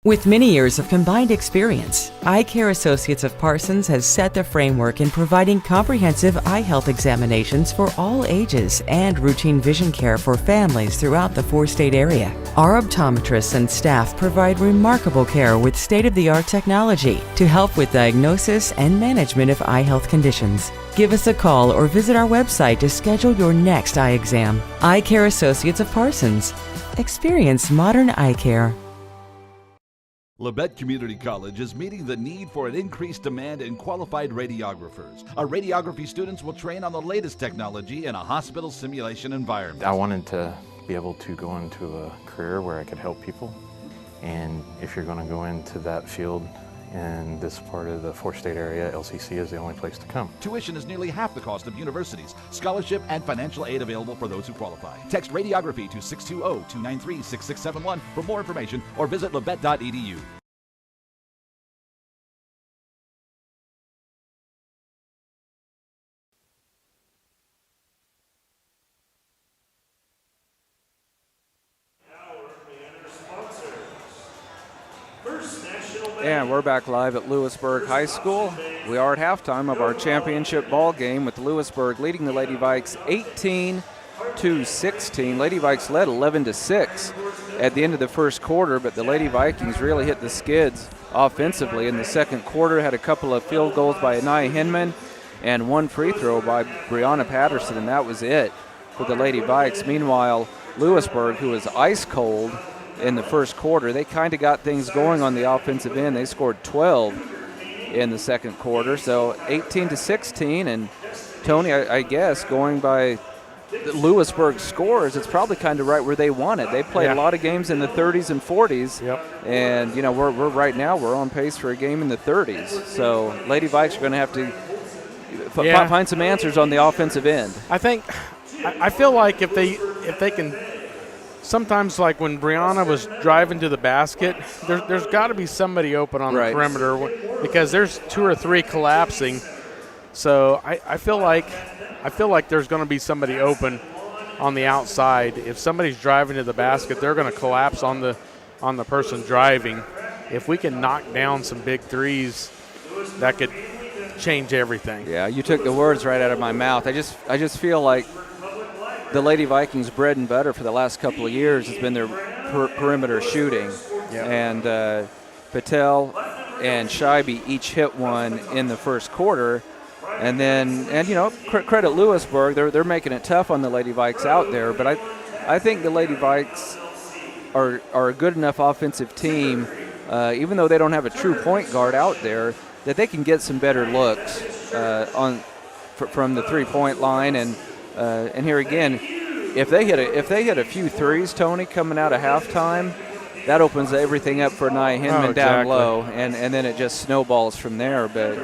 With many years of combined experience, Eye Care Associates of Parsons has set the framework in providing comprehensive eye health examinations for all ages and routine vision care for families throughout the four-state area. Our optometrists and staff provide remarkable care with state-of-the-art technology to help with diagnosis and management of eye health conditions. Give us a call or visit our website to schedule your next eye exam. Eye Care Associates of Parsons. Experience modern eye care. Labette Community College is meeting the need for an increased demand in qualified radiographers. Our radiography students will train on the latest technology in a hospital simulation environment. I wanted to be able to go into a career where I could help people. And if you're going to go into that field in this part of the four-state area, LCC is the only place to come. Tuition is nearly half the cost of universities. Scholarship and financial aid available for those who qualify. Text radiography to 620-293-6671 for more information or visit labette.edu. And we're back live at Louisburg High School. We are at halftime of our championship ball game with Louisburg leading the Lady Vikes 18-16. Lady Vikes led 11-6 at the end of the first quarter, but the Lady Vikings really hit the skids offensively in the second quarter. Had a couple of field goals by Anaya Hinman and one free throw by Brianna Patterson, and that was it for the Lady Vikes. Meanwhile, Louisburg, who was ice cold in the first quarter, they kind of got things going on the offensive end. They scored 12 in the second quarter, so 18-16. And Tony, I guess going by the Louisburg scores, it's probably kind of right where they want it. They played a lot of games in the 30s and 40s, and you know we're right now we're on pace for a game in the 30s. So Lady Vikes are going to have to find some answers on the offensive end. I feel like if they can. Sometimes, like when Brianna was driving to the basket, there's got to be somebody open on the perimeter because there's two or three collapsing. So I feel like there's going to be somebody open on the outside. If somebody's driving to the basket, they're going to collapse on the person driving. If we can knock down some big threes, that could change everything. Yeah, you took the words right out of my mouth. I just feel like the Lady Vikings' bread and butter for the last couple of years has been their perimeter shooting. And Patel and Scheibe each hit one in the first quarter. And then, you know, credit Louisburg, they're making it tough on the Lady Vikes out there. But I think the Lady Vikes are a good enough offensive team, even though they don't have a true point guard out there, that they can get some better looks from the three-point line. And here again, if they hit a few threes, Tony, coming out of halftime, that opens everything up for Nia Hinman down low, and then it just snowballs from there. But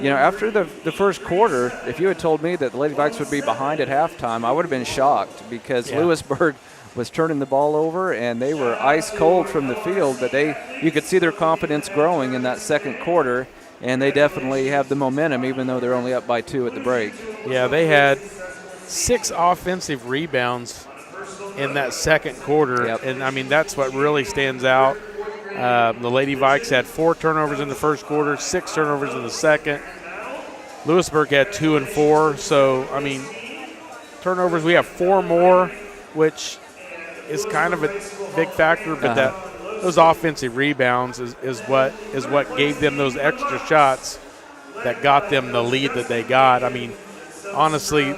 you know, after the first quarter, if you had told me that the Lady Vikes would be behind at halftime, I would have been shocked because Louisburg was turning the ball over and they were ice cold from the field. But you could see their confidence growing in that second quarter, and they definitely have the momentum, even though they're only up by 2 at the break. Yeah, they had 6 offensive rebounds in that second quarter, and I mean that's what really stands out. The Lady Vikes had 4 turnovers in the first quarter, 6 turnovers in the second. Louisburg had 2 and 4, so I mean turnovers, we have 4 more, which is kind of a big factor, but those offensive rebounds is what gave them those extra shots that got them the lead that they got. I mean, honestly,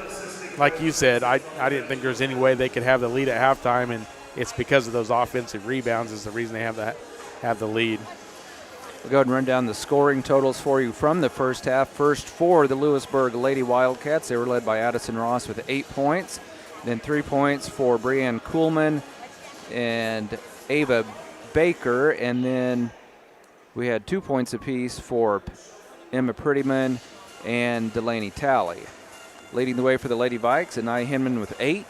like you said, I didn't think there was any way they could have the lead at halftime, and it's because of those offensive rebounds is the reason they have the lead. We'll go ahead and run down the scoring totals for you from the first half. First for the Louisburg Lady Wildcats, they were led by Addison Ross with 8 points. Then 3 points for Brianne Kuhlman and Ava Baker. And then we had 2 points apiece for Emma Prettyman and Delaney Talley. Leading the way for the Lady Vikes, Anaya Hinman with 8,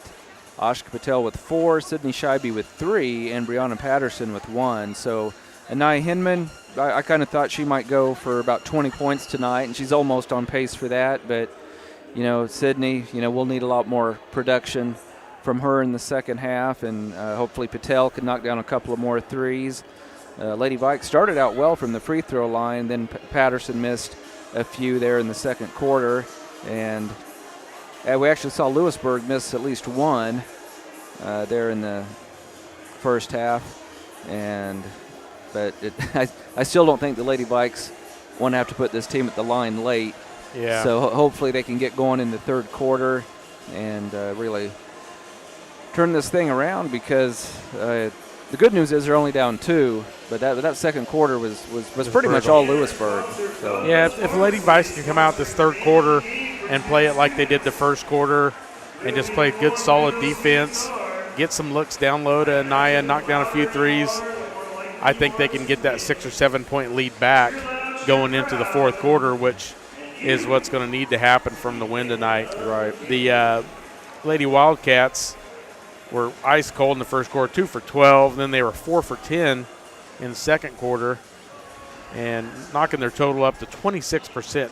Ashka Patel with 4, Sydney Scheibe with 3, and Brianna Patterson with 1. So Anaya Hinman, I kind of thought she might go for about 20 points tonight, and she's almost on pace for that. But, you know, Sydney, you know, we'll need a lot more production from her in the second half, and hopefully Patel can knock down a couple of more threes. Lady Vikes started out well from the free throw line, then Patterson missed a few there in the second quarter, and we actually saw Louisburg miss at least one there in the first half, but I still don't think the Lady Vikes want to have to put this team at the line late. Yeah. So hopefully they can get going in the third quarter and really turn this thing around, because the good news is they're only down 2, but that second quarter was pretty much all Louisburg. So. Yeah, if the Lady Vikes can come out this third quarter and play it like they did the first quarter and just play good, solid defense, get some looks down low to Anaya, knock down a few threes, I think they can get that 6 or 7 point lead back going into the fourth quarter, which is what's going to need to happen from the win tonight. Right. The Lady Wildcats were ice cold in the first quarter, 2 for 12. Then they were 4 for 10 in the second quarter, and knocking their total up to 26%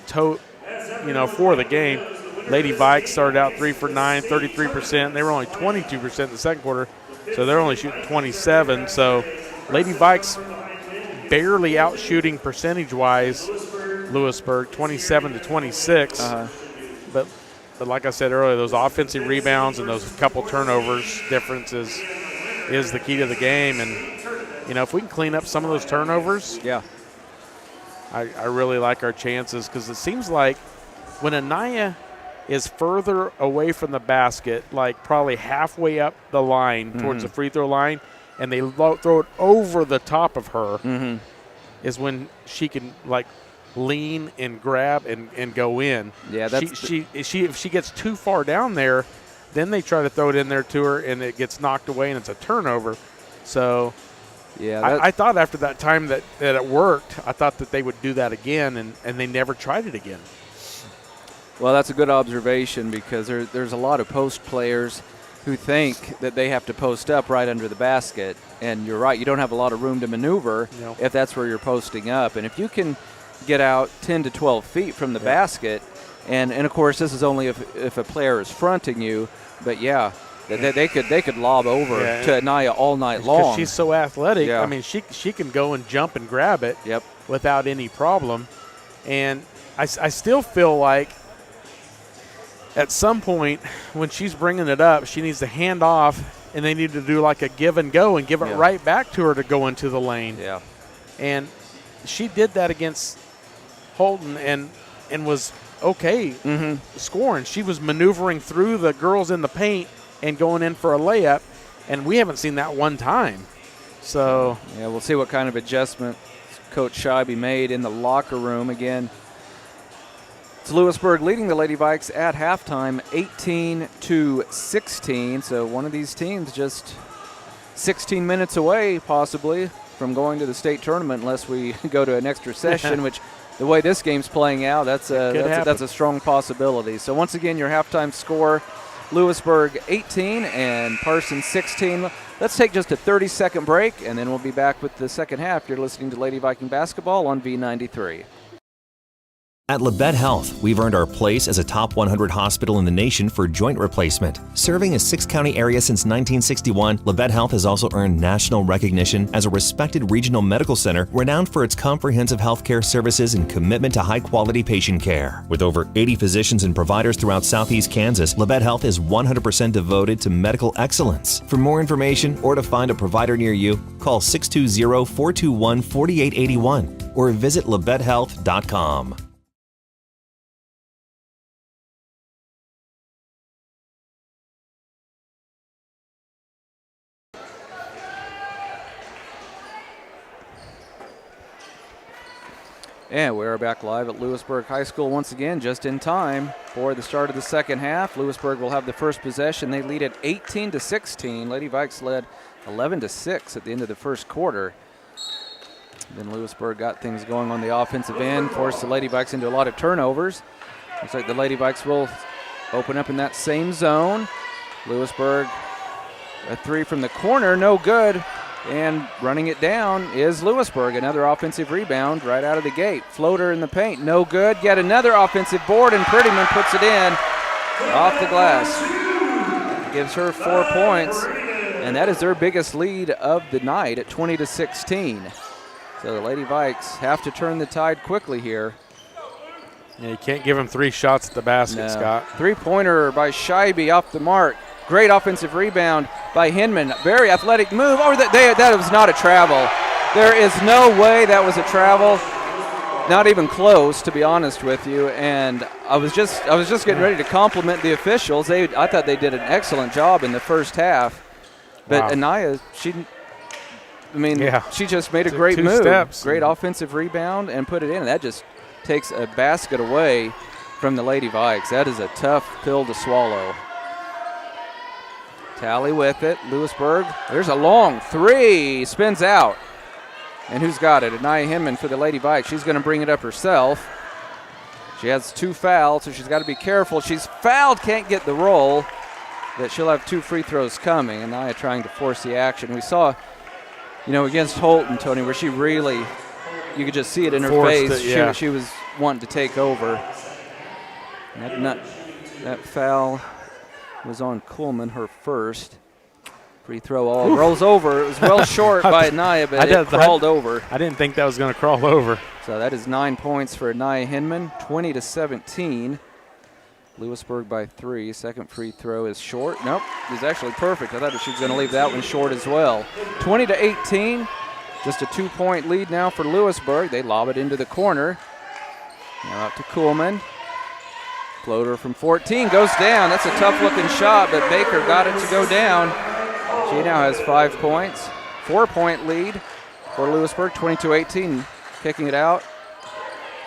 for the game. Lady Vikes started out 3 for 9, 33%. They were only 22% in the second quarter, so they're only shooting 27. So Lady Vikes barely out shooting percentage-wise Louisburg, 27 to 26. But like I said earlier, those offensive rebounds and those couple turnovers differences is the key to the game. And, if we can clean up some of those turnovers, yeah, I really like our chances, because it seems like when Anaya is further away from the basket, like probably halfway up the line towards the free throw line, and they throw it over the top of her, is when she can, like, lean and grab and go in. Yeah, if she gets too far down there, then they try to throw it in there to her, and it gets knocked away, and it's a turnover. So yeah, I thought after that time that it worked, I thought that they would do that again, and they never tried it again. Well, that's a good observation, because there's a lot of post players who think that they have to post up right under the basket, and you're right, you don't have a lot of room to maneuver if that's where you're posting up. And if you can get out 10 to 12 feet from the basket, and of course this is only if a player is fronting you, but they could lob over to Anaya all night long. Because she's so athletic. I mean, she can go and jump and grab it without any problem. And I still feel like at some point when she's bringing it up, she needs to hand off, and they need to do like a give and go and give it right back to her to go into the lane. Yeah. And she did that against Holton and was okay scoring. She was maneuvering through the girls in the paint and going in for a layup, and we haven't seen that one time. So yeah, we'll see what kind of adjustment Coach Scheibe made in the locker room. Again, it's Louisburg leading the Lady Vikes at halftime, 18-16. So one of these teams just 16 minutes away, possibly, from going to the state tournament, unless we go to an extra session, which the way this game's playing out, that's a strong possibility. So once again, your halftime score, Louisburg 18 and Parsons 16. Let's take just a 30-second break, and then we'll be back with the second half. You're listening to Lady Viking Basketball on V93. At Labette Health, we've earned our place as a top 100 hospital in the nation for joint replacement. Serving a 6-county area since 1961, Labette Health has also earned national recognition as a respected regional medical center renowned for its comprehensive healthcare services and commitment to high-quality patient care. With over 80 physicians and providers throughout southeast Kansas, Labette Health is 100% devoted to medical excellence. For more information or to find a provider near you, call 620-421-4881 or visit labettehealth.com. And we're back live at Louisburg High School once again, just in time for the start of the second half. Louisburg will have the first possession. They lead at 18-16. Lady Vikes led 11-6 at the end of the first quarter. Then Louisburg got things going on the offensive end, forced the Lady Vikes into a lot of turnovers. Looks like the Lady Vikes will open up in that same zone. Louisburg, a three from the corner, no good. And running it down is Louisburg. Another offensive rebound right out of the gate. Floater in the paint, no good. Yet another offensive board, and Prettyman puts it in off the glass. Gives her 4 points, and that is their biggest lead of the night at 20-16. So the Lady Vikes have to turn the tide quickly here. Yeah, you can't give them 3 shots at the basket, No. Scott. Three-pointer by Scheibe off the mark. Great offensive rebound by Hinman. Very athletic move. Oh, that was not a travel. There is no way that was a travel. Not even close, to be honest with you. And I was just getting ready to compliment the officials. I thought they did an excellent job in the first half. But Wow. Anaya, she just made a great 2 move. steps. Great offensive rebound and put it in. That just takes a basket away from the Lady Vikes. That is a tough pill to swallow. Tally with it. Louisburg. There's a long 3. Spins out. And who's got it? Anaya Hinman for the Lady Vikes. She's going to bring it up herself. She has 2 fouls, so she's got to be careful. She's fouled, can't get the roll. That she'll have 2 free throws coming. Anaya trying to force the action. We saw, against Holton, Tony, where she really, you could just see it in her Forced face. it, yeah. She was wanting to take over. That foul was on Kuhlman, her first. Free throw all rolls over. It was well short by Anaya, but it crawled over. I didn't think that was going to crawl over. So that is 9 points for Anaya Hinman, 20-17. Louisburg by 3. Second free throw is short. Nope, it's actually perfect. I thought she was going to leave that one short as well. 20-18. Just a 2-point lead now for Louisburg. They lob it into the corner. Now out to Kuhlman. Floater from 14 goes down. That's a tough-looking shot, but Baker got it to go down. She now has 5 points. 4-point lead for Louisburg, 22-18. Kicking it out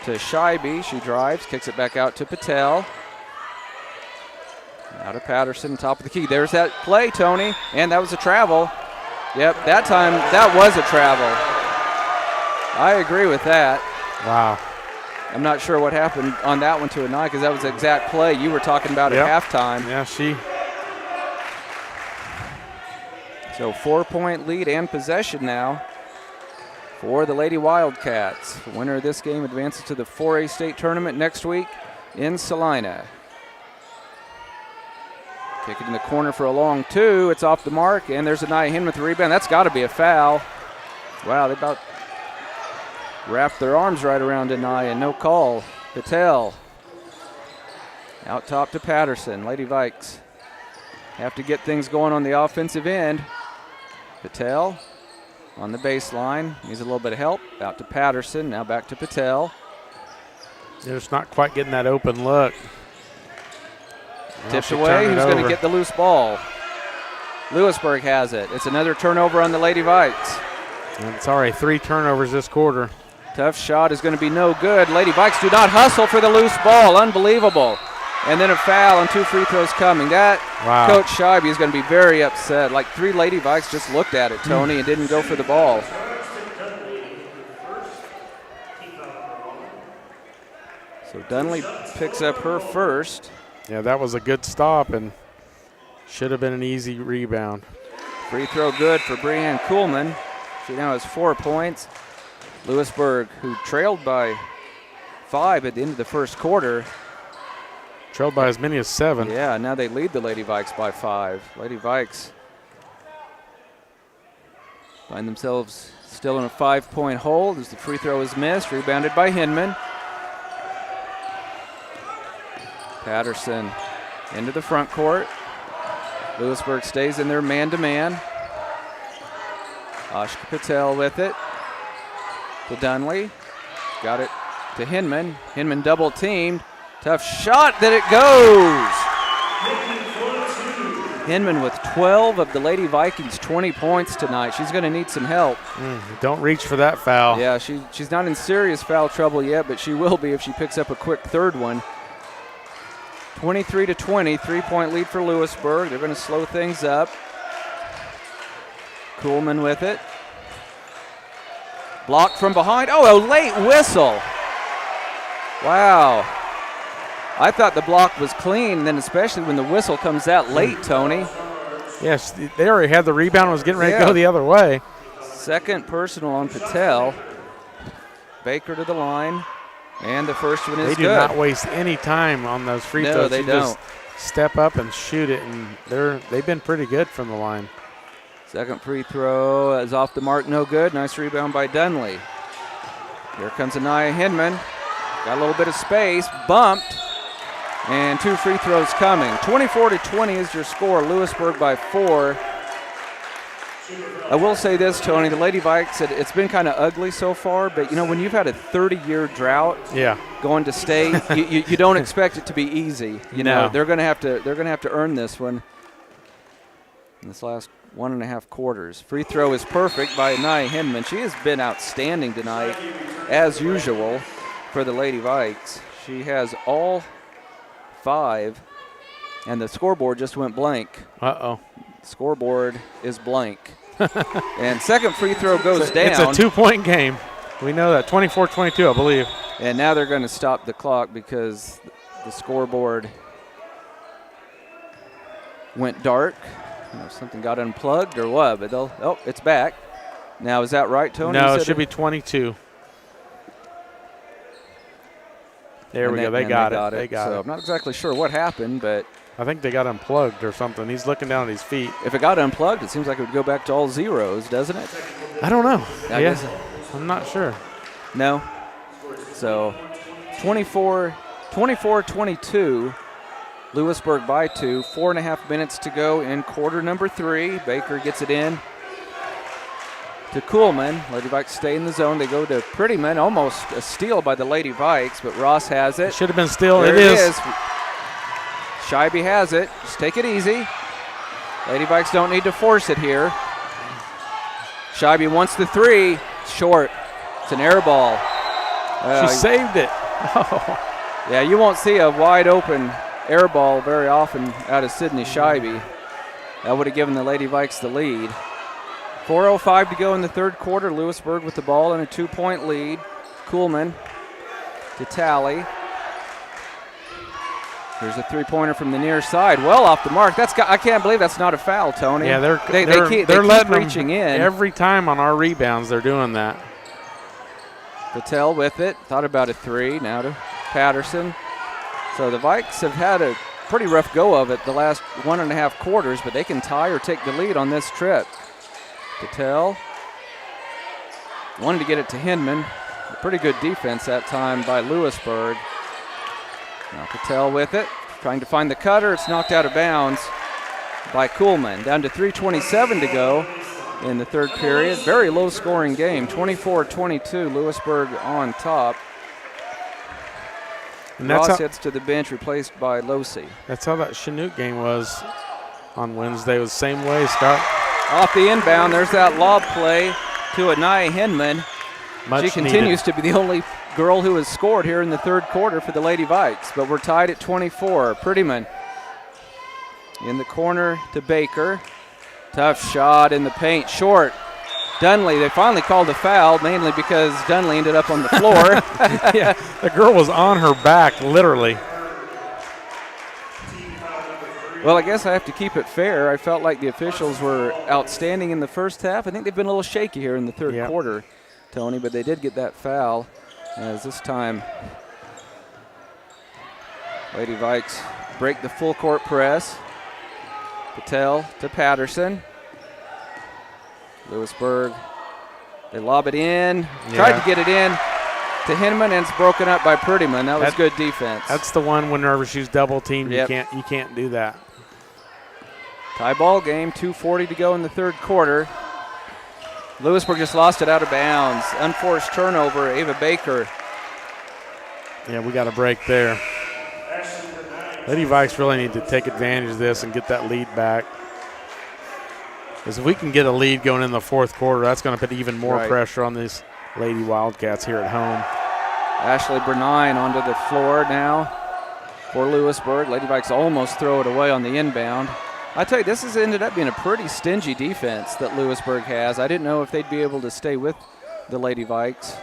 to Scheibe. She drives, kicks it back out to Patel. Now to Patterson, top of the key. There's that play, Tony, and that was a travel. Yep, that time that was a travel. I agree with that. Wow. I'm not sure what happened on that one to Anaya because that was the exact play you were talking about at halftime. Yeah, So 4-point lead and possession now for the Lady Wildcats. The winner of this game advances to the 4A state tournament next week in Salina. Kick it in the corner for a long 2. It's off the mark, and there's Anaya Hinman with the rebound. That's got to be a foul. Wow, they about wrapped their arms right around Anaya. No call. Patel. Out top to Patterson. Lady Vikes have to get things going on the offensive end. Patel on the baseline. Needs a little bit of help. Out to Patterson. Now back to Patel. They're just not quite getting that open look. Tipped away. Who's going to get the loose ball? Louisburg has it. It's another turnover on the Lady Vikes. And it's already 3 turnovers this quarter. Tough shot is going to be no good. Lady Vikes do not hustle for the loose ball. Unbelievable. And then a foul and 2 free throws coming. That Coach Scheibe is going to be very upset. Like 3 Lady Vikes just looked at it, Tony, and didn't go for the ball. So Dunley picks up her first. Yeah, that was a good stop and should have been an easy rebound. Free throw good for Breanne Kuhlman. She now has 4 points. Louisburg, who trailed by 5 at the end of the first quarter. Trailed by as many as 7. Yeah, now they lead the Lady Vikes by 5. Lady Vikes find themselves still in a 5-point hole as the free throw is missed. Rebounded by Hinman. Patterson into the front court. Louisburg stays in their man-to-man. Ashka Patel with it to Dunley. Got it to Hinman. Hinman double teamed. Tough shot that it goes. Hinman with 12 of the Lady Vikings' 20 points tonight. She's going to need some help. Don't reach for that foul. Yeah, she's not in serious foul trouble yet, but she will be if she picks up a quick third one. 23-20, 3-point lead for Louisburg. They're going to slow things up. Kuhlman with it. Blocked from behind. Oh, a late whistle. Wow. I thought the block was clean, then especially when the whistle comes that late, Tony. Yes, they already had the rebound, was getting ready to go the other way. Second personal on Patel. Baker to the line, and the first one is good. They do not waste any time on those free throws. No, they don't. Just step up and shoot it, and they've been pretty good from the line. Second free throw is off the mark, no good. Nice rebound by Dunley. Here comes Anaya Hinman. Got a little bit of space, bumped, and 2 free throws coming. 24-20 is your score. Louisburg by 4. I will say this, Tony, the Lady Vikes, it's been kind of ugly so far, but, when you've had a 30-year drought going to state, you don't expect it to be easy. No. They're going to have to earn this one in this last 1.5 quarters. Free throw is perfect by Anaya Hinman. She has been outstanding tonight, as usual, for the Lady Vikes. She has all 5, and the scoreboard just went blank. Uh-oh. Scoreboard is blank. And second free throw goes down. It's a 2-point game. We know that, 24-22, I believe. And now they're going to stop the clock because the scoreboard went dark. Something got unplugged or what, but it's back. Now, is that right, Tony? No, it should be 22. There we go. They got it. They got it. I'm not exactly sure what happened, but I think they got unplugged or something. He's looking down at his feet. If it got unplugged, it seems like it would go back to all zeros, doesn't it? I don't know. I guess. I'm not sure. No. So 24-22, Louisburg by 2. 4.5 minutes to go in quarter number 3. Baker gets it in to Kuhlman. Lady Vikes stay in the zone. They go to Prettyman. Almost a steal by the Lady Vikes, but Ross has it. Should have been steal. There it is. Scheibe has it. Just take it easy. Lady Vikes don't need to force it here. Scheibe wants the 3. Short. It's an air ball. She saved it. Oh. Yeah, you won't see a wide open air ball very often out of Sydney Scheibe. That would have given the Lady Vikes the lead. 4:05 to go in the third quarter. Louisburg with the ball and a 2-point lead. Kuhlman to Talley. There's a 3-pointer from the near side. Well off the mark. I can't believe that's not a foul, Tony. Yeah, they're keep letting reaching in. Every time on our rebounds, they're doing that. Patel with it. Thought about a 3. Now to Patterson. So the Vikes have had a pretty rough go of it the last 1.5 quarters, but they can tie or take the lead on this trip. Patel wanted to get it to Hinman. A pretty good defense that time by Louisburg. Now Patel with it, trying to find the cutter. It's knocked out of bounds by Kuhlman. Down to 3:27 to go in the third period. Very low-scoring game, 24-22. Louisburg on top. And Ross hits to the bench, replaced by Losi. That's how that Chinook game was on Wednesday. It was the same way, Scott. Off the inbound, there's that lob play to Anaya Hinman. She continues to be the only girl who has scored here in the third quarter for the Lady Vikes, but we're tied at 24. Prettyman in the corner to Baker. Tough shot in the paint, short. Dunley, they finally called a foul, mainly because Dunley ended up on the floor. Yeah, the girl was on her back, literally. Well, I guess I have to keep it fair. I felt like the officials were outstanding in the first half. I think they've been a little shaky here in the third quarter, Tony, but they did get that foul. As this time, Lady Vikes break the full court press. Patel to Patterson. Louisburg, they lob it in. Tried to get it in to Hinman, and it's broken up by Prettyman. That was good defense. That's the one whenever she's double teamed, you can't do that. Tie ball game, 2:40 to go in the third quarter. Louisburg just lost it out of bounds. Unforced turnover, Ava Baker. Yeah, we got a break there. Lady Vikes really need to take advantage of this and get that lead back. Because if we can get a lead going in the fourth quarter, that's going to put even more pressure on these Lady Wildcats here at home. Ashley Bernine onto the floor now for Louisburg. Lady Vikes almost throw it away on the inbound. I tell you, this has ended up being a pretty stingy defense that Louisburg has. I didn't know if they'd be able to stay with the Lady Vikes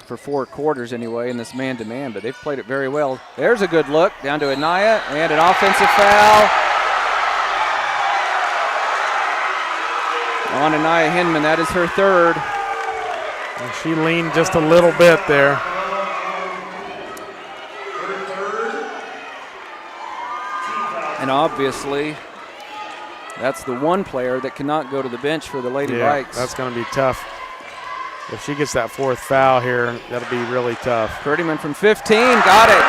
for 4 quarters anyway in this man-to-man, but they've played it very well. There's a good look down to Anaya, and an offensive foul on Anaya Hinman. That is her third. And she leaned just a little bit there. And obviously, that's the one player that cannot go to the bench for the Lady Vikes. That's going to be tough. If she gets that 4th foul here, that'll be really tough. Prettyman from 15, got it.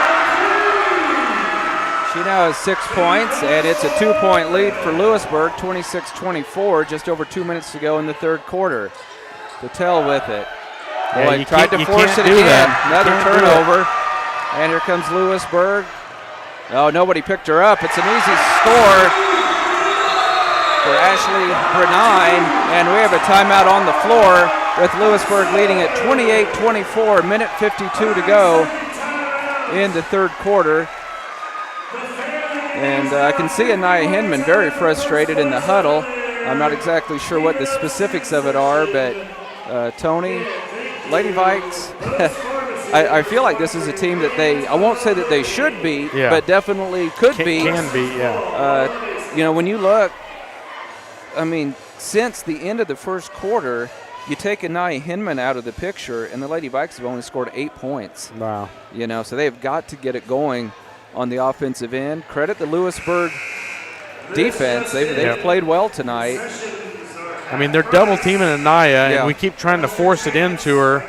She now has 6 points, and it's a 2-point lead for Louisburg, 26-24, just over 2 minutes to go in the third quarter. Patel with it. Boy, tried to force it again. Another turnover. And here comes Louisburg. Oh, nobody picked her up. It's an easy score for Ashley Brenine. And we have a timeout on the floor with Louisburg leading at 28-24, minute 52 to go in the third quarter. And I can see Anaya Hinman very frustrated in the huddle. I'm not exactly sure what the specifics of it are, but Tony, Lady Vikes, I feel like this is a team that I won't say that they should beat, but definitely could beat. Can be, yeah. You know, when you look, I mean, since the end of the first quarter, you take Anaya Hinman out of the picture, and the Lady Vikes have only scored 8 points. Wow. You know, so they've got to get it going on the offensive end. Credit the Louisburg defense. They've played well tonight. I mean, they're double teaming Anaya, and we keep trying to force it into her.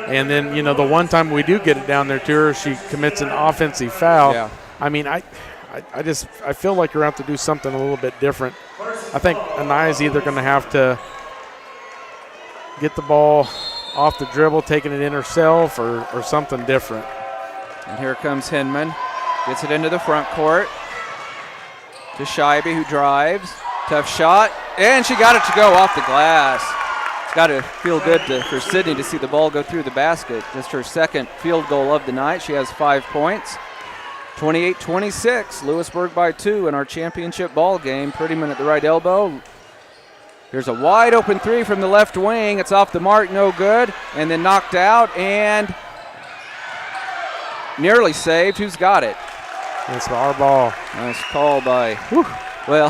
And then, you know, the one time we do get it down there to her, she commits an offensive foul. Yeah. I mean, I feel like you're going to have to do something a little bit different. I think Anaya's either going to have to get the ball off the dribble, taking it in herself, or something different. And here comes Hinman. Gets it into the front court to Scheibe, who drives. Tough shot, and she got it to go off the glass. It's got to feel good for Sydney to see the ball go through the basket. Just her second field goal of the night. She has 5 points. 28-26, Louisburg by 2 in our championship ball game. Prettyman at the right elbow. Here's a wide open 3 from the left wing. It's off the mark, no good, and then knocked out and nearly saved. Who's got it? It's our ball. Nice call by, well,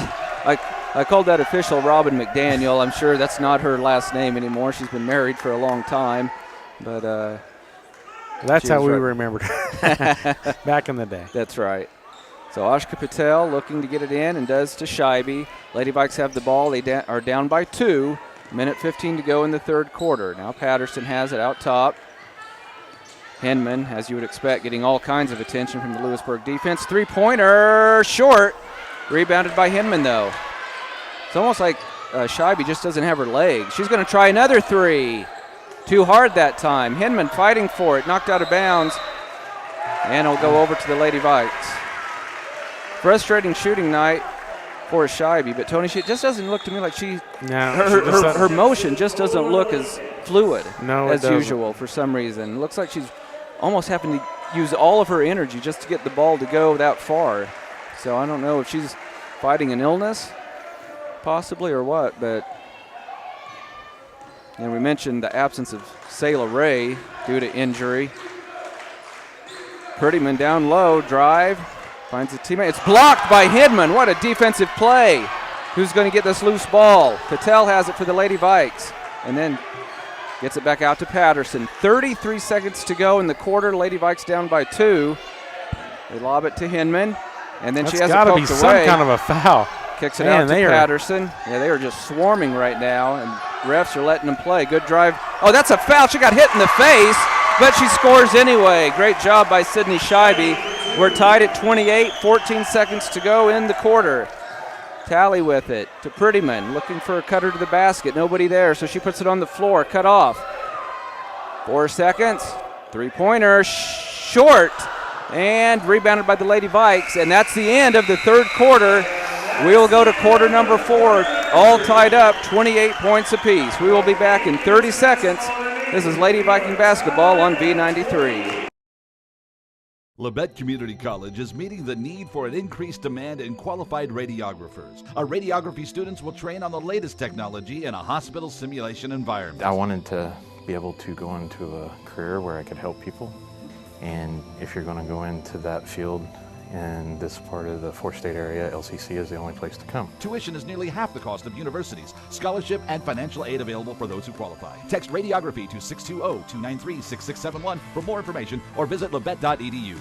I called that official Robin McDaniel. I'm sure that's not her last name anymore. She's been married for a long time. But that's how we remembered back in the day. That's right. So Ashka Patel looking to get it in and does to Scheibe. Lady Vikes have the ball. They are down by 2. Minute 15 to go in the third quarter. Now Patterson has it out top. Hinman, as you would expect, getting all kinds of attention from the Louisburg defense. 3-pointer, short. Rebounded by Hinman, though. It's almost like Scheibe just doesn't have her legs. She's going to try another 3. Too hard that time. Hinman fighting for it, knocked out of bounds. And it'll go over to the Lady Vikes. Frustrating shooting night for Scheibe, but Tony, she just doesn't look to me like her motion just doesn't look as fluid as usual for some reason. It looks like she's almost having to use all of her energy just to get the ball to go that far. So I don't know if she's fighting an illness possibly or what, but and we mentioned the absence of Sayla Ray due to injury. Prettyman down low, drive, finds a teammate. It's blocked by Hinman. What a defensive play. Who's going to get this loose ball? Patel has it for the Lady Vikes, and then gets it back out to Patterson. 33 seconds to go in the quarter. Lady Vikes down by 2. They lob it to Hinman, and then she has it poked away. That's got to be some kind of a foul. Kicks it out to Patterson. Yeah, they are just swarming right now, and refs are letting them play. Good drive. Oh, that's a foul. She got hit in the face, but she scores anyway. Great job by Sydney Scheibe. We're tied at 28, 14 seconds to go in the quarter. Tally with it to Prettyman, looking for a cutter to the basket. Nobody there, so she puts it on the floor, cut off. 4 seconds, 3-pointer, short, and rebounded by the Lady Vikes, and that's the end of the third quarter. We will go to quarter number 4, all tied up, 28 points apiece. We will be back in 30 seconds. This is Lady Viking basketball on V93. Labette Community College is meeting the need for an increased demand in qualified radiographers. Our radiography students will train on the latest technology in a hospital simulation environment. I wanted to be able to go into a career where I could help people. And if you're going to go into that field in this part of the 4-state area, LCC is the only place to come. Tuition is nearly half the cost of universities. Scholarship and financial aid available for those who qualify. Text radiography to 620-293-6671 for more information or visit labette.edu.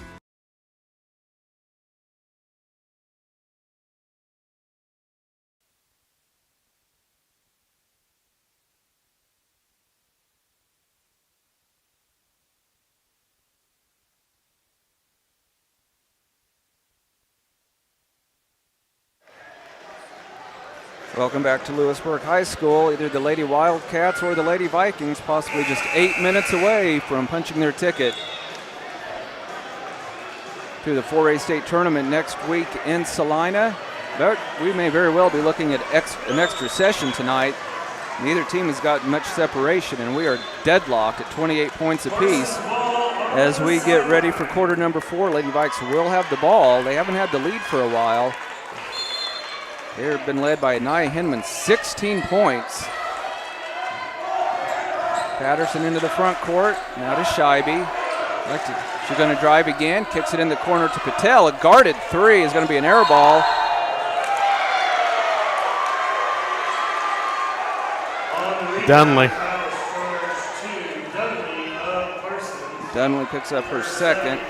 Welcome back to Louisburg High School. Either the Lady Wildcats or the Lady Vikings, possibly just 8 minutes away from punching their ticket to the 4A state tournament next week in Salina. But we may very well be looking at an extra session tonight. Neither team has got much separation, and we are deadlocked at 28 points apiece. As we get ready for quarter number 4, Lady Vikes will have the ball. They haven't had the lead for a while. They've been led by Nia Hinman, 16 points. Patterson into the front court, now to Scheibe. She's going to drive again, kicks it in the corner to Patel. A guarded three is going to be an air ball. Dunley. Dunley picks up her second.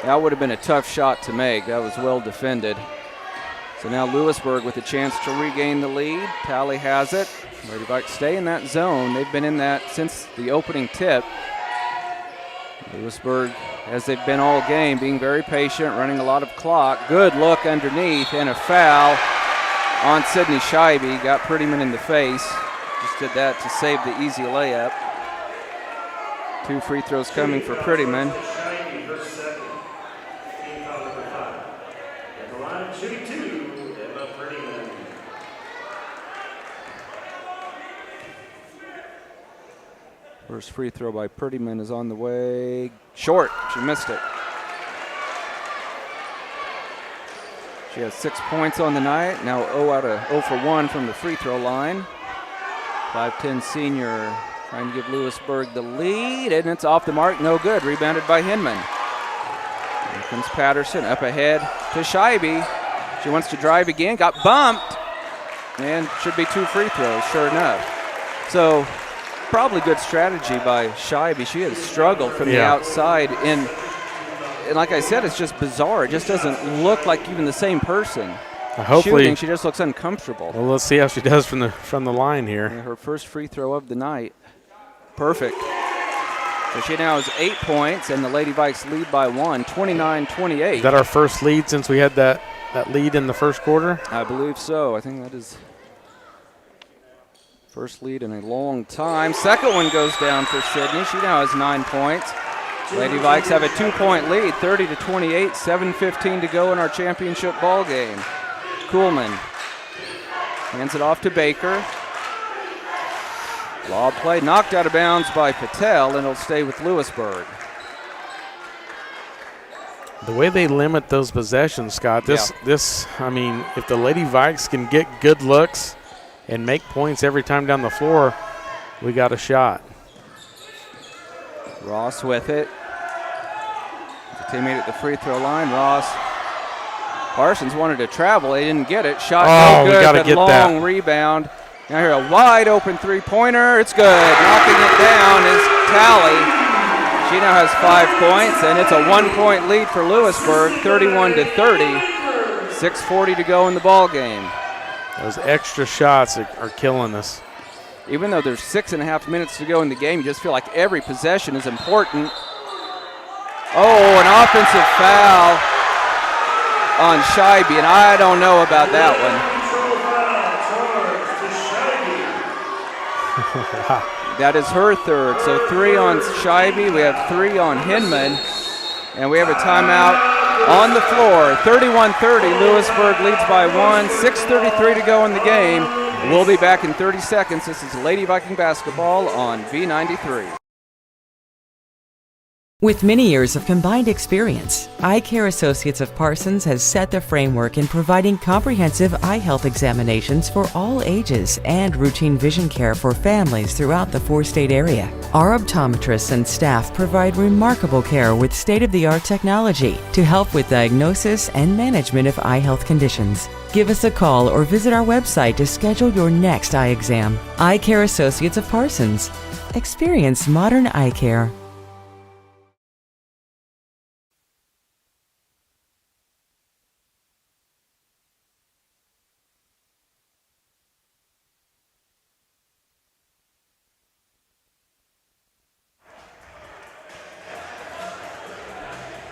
That would have been a tough shot to make. That was well defended. So now Louisburg with a chance to regain the lead. Tally has it. Lady Vikes stay in that zone. They've been in that since the opening tip. Louisburg, as they've been all game, being very patient, running a lot of clock. Good look underneath and a foul on Sydney Scheibe. Got Prettyman in the face. Just did that to save the easy layup. 2 free throws coming for Prettyman. First free throw by Prettyman is on the way. Short. She missed it. She has 6 points on the night. Now 0 for 1 from the free throw line. 5'10" senior trying to give Louisburg the lead, and it's off the mark. No good. Rebounded by Hinman. Here comes Patterson up ahead to Scheibe. She wants to drive again. Got bumped. And should be 2 free throws, sure enough. So probably good strategy by Scheibe. She has struggled from the outside. And like I said, it's just bizarre. It just doesn't look like even the same person. Hopefully, shooting, she just looks uncomfortable. Well, let's see how she does from the line here. And her first free throw of the night. Perfect. So she now has 8 points, and the Lady Vikes lead by 1, 29-28. Is that our first lead since we had that lead in the first quarter? I believe so. I think that is first lead in a long time. Second one goes down for Sydney. She now has 9 points. Lady Vikes have a 2-point lead, 30-28, 7:15 to go in our championship ball game. Kuhlman hands it off to Baker. Lob play knocked out of bounds by Patel, and it'll stay with Louisburg. The way they limit those possessions, Scott, I mean, if the Lady Vikes can get good looks and make points every time down the floor, we got a shot. Ross with it. The teammate at the free throw line. Ross. Parsons wanted to travel. They didn't get it. Shot no good. We gotta get long that. Rebound. Now here a wide open three-pointer. It's good. Knocking it down is Tally. She now has 5 points, and it's a 1-point lead for Louisburg, 31-30. 6:40 to go in the ball game. Those extra shots are killing us. Even though there's 6.5 minutes to go in the game, you just feel like every possession is important. Oh, an offensive foul on Scheibe, and I don't know about that one. That is her third. So 3 on Scheibe, we have 3 on Hinman, and we have a timeout on the floor. 31-30, Louisburg leads by 1, 6:33 to go in the game. We'll be back in 30 seconds. This is Lady Viking basketball on V93. With many years of combined experience, Eye Care Associates of Parsons has set the framework in providing comprehensive eye health examinations for all ages and routine vision care for families throughout the 4-state area. Our optometrists and staff provide remarkable care with state-of-the-art technology to help with diagnosis and management of eye health conditions. Give us a call or visit our website to schedule your next eye exam. Eye Care Associates of Parsons. Experience modern eye care.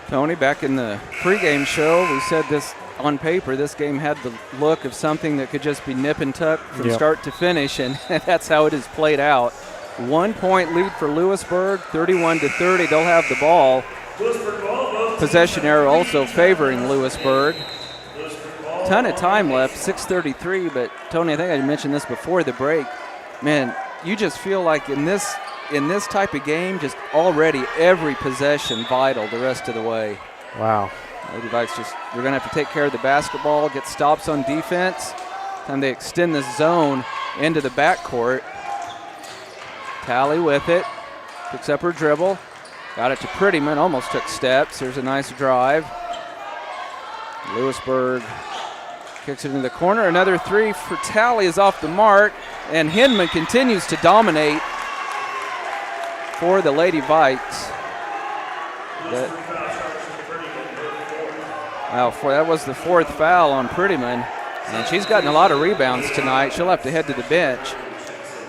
Tony, back in the pregame show, we said this on paper, this game had the look of something that could just be nip and tuck from start to finish, and that's how it has played out. 1 point lead for Louisburg, 31-30. They'll have the ball. Possession error also favoring Louisburg. Ton of time left, 6:33, but Tony, I think I mentioned this before the break. Man, you just feel like in this type of game, just already every possession vital the rest of the way. Wow. Lady Vikes they're going to have to take care of the basketball, get stops on defense, and they extend the zone into the backcourt. Tally with it, picks up her dribble, got it to Prettyman, almost took steps. Here's a nice drive. Louisburg kicks it into the corner. Another three for Tally is off the mark, and Hinman continues to dominate for the Lady Vikes. That was the fourth foul on Prettyman, and she's gotten a lot of rebounds tonight. She'll have to head to the bench.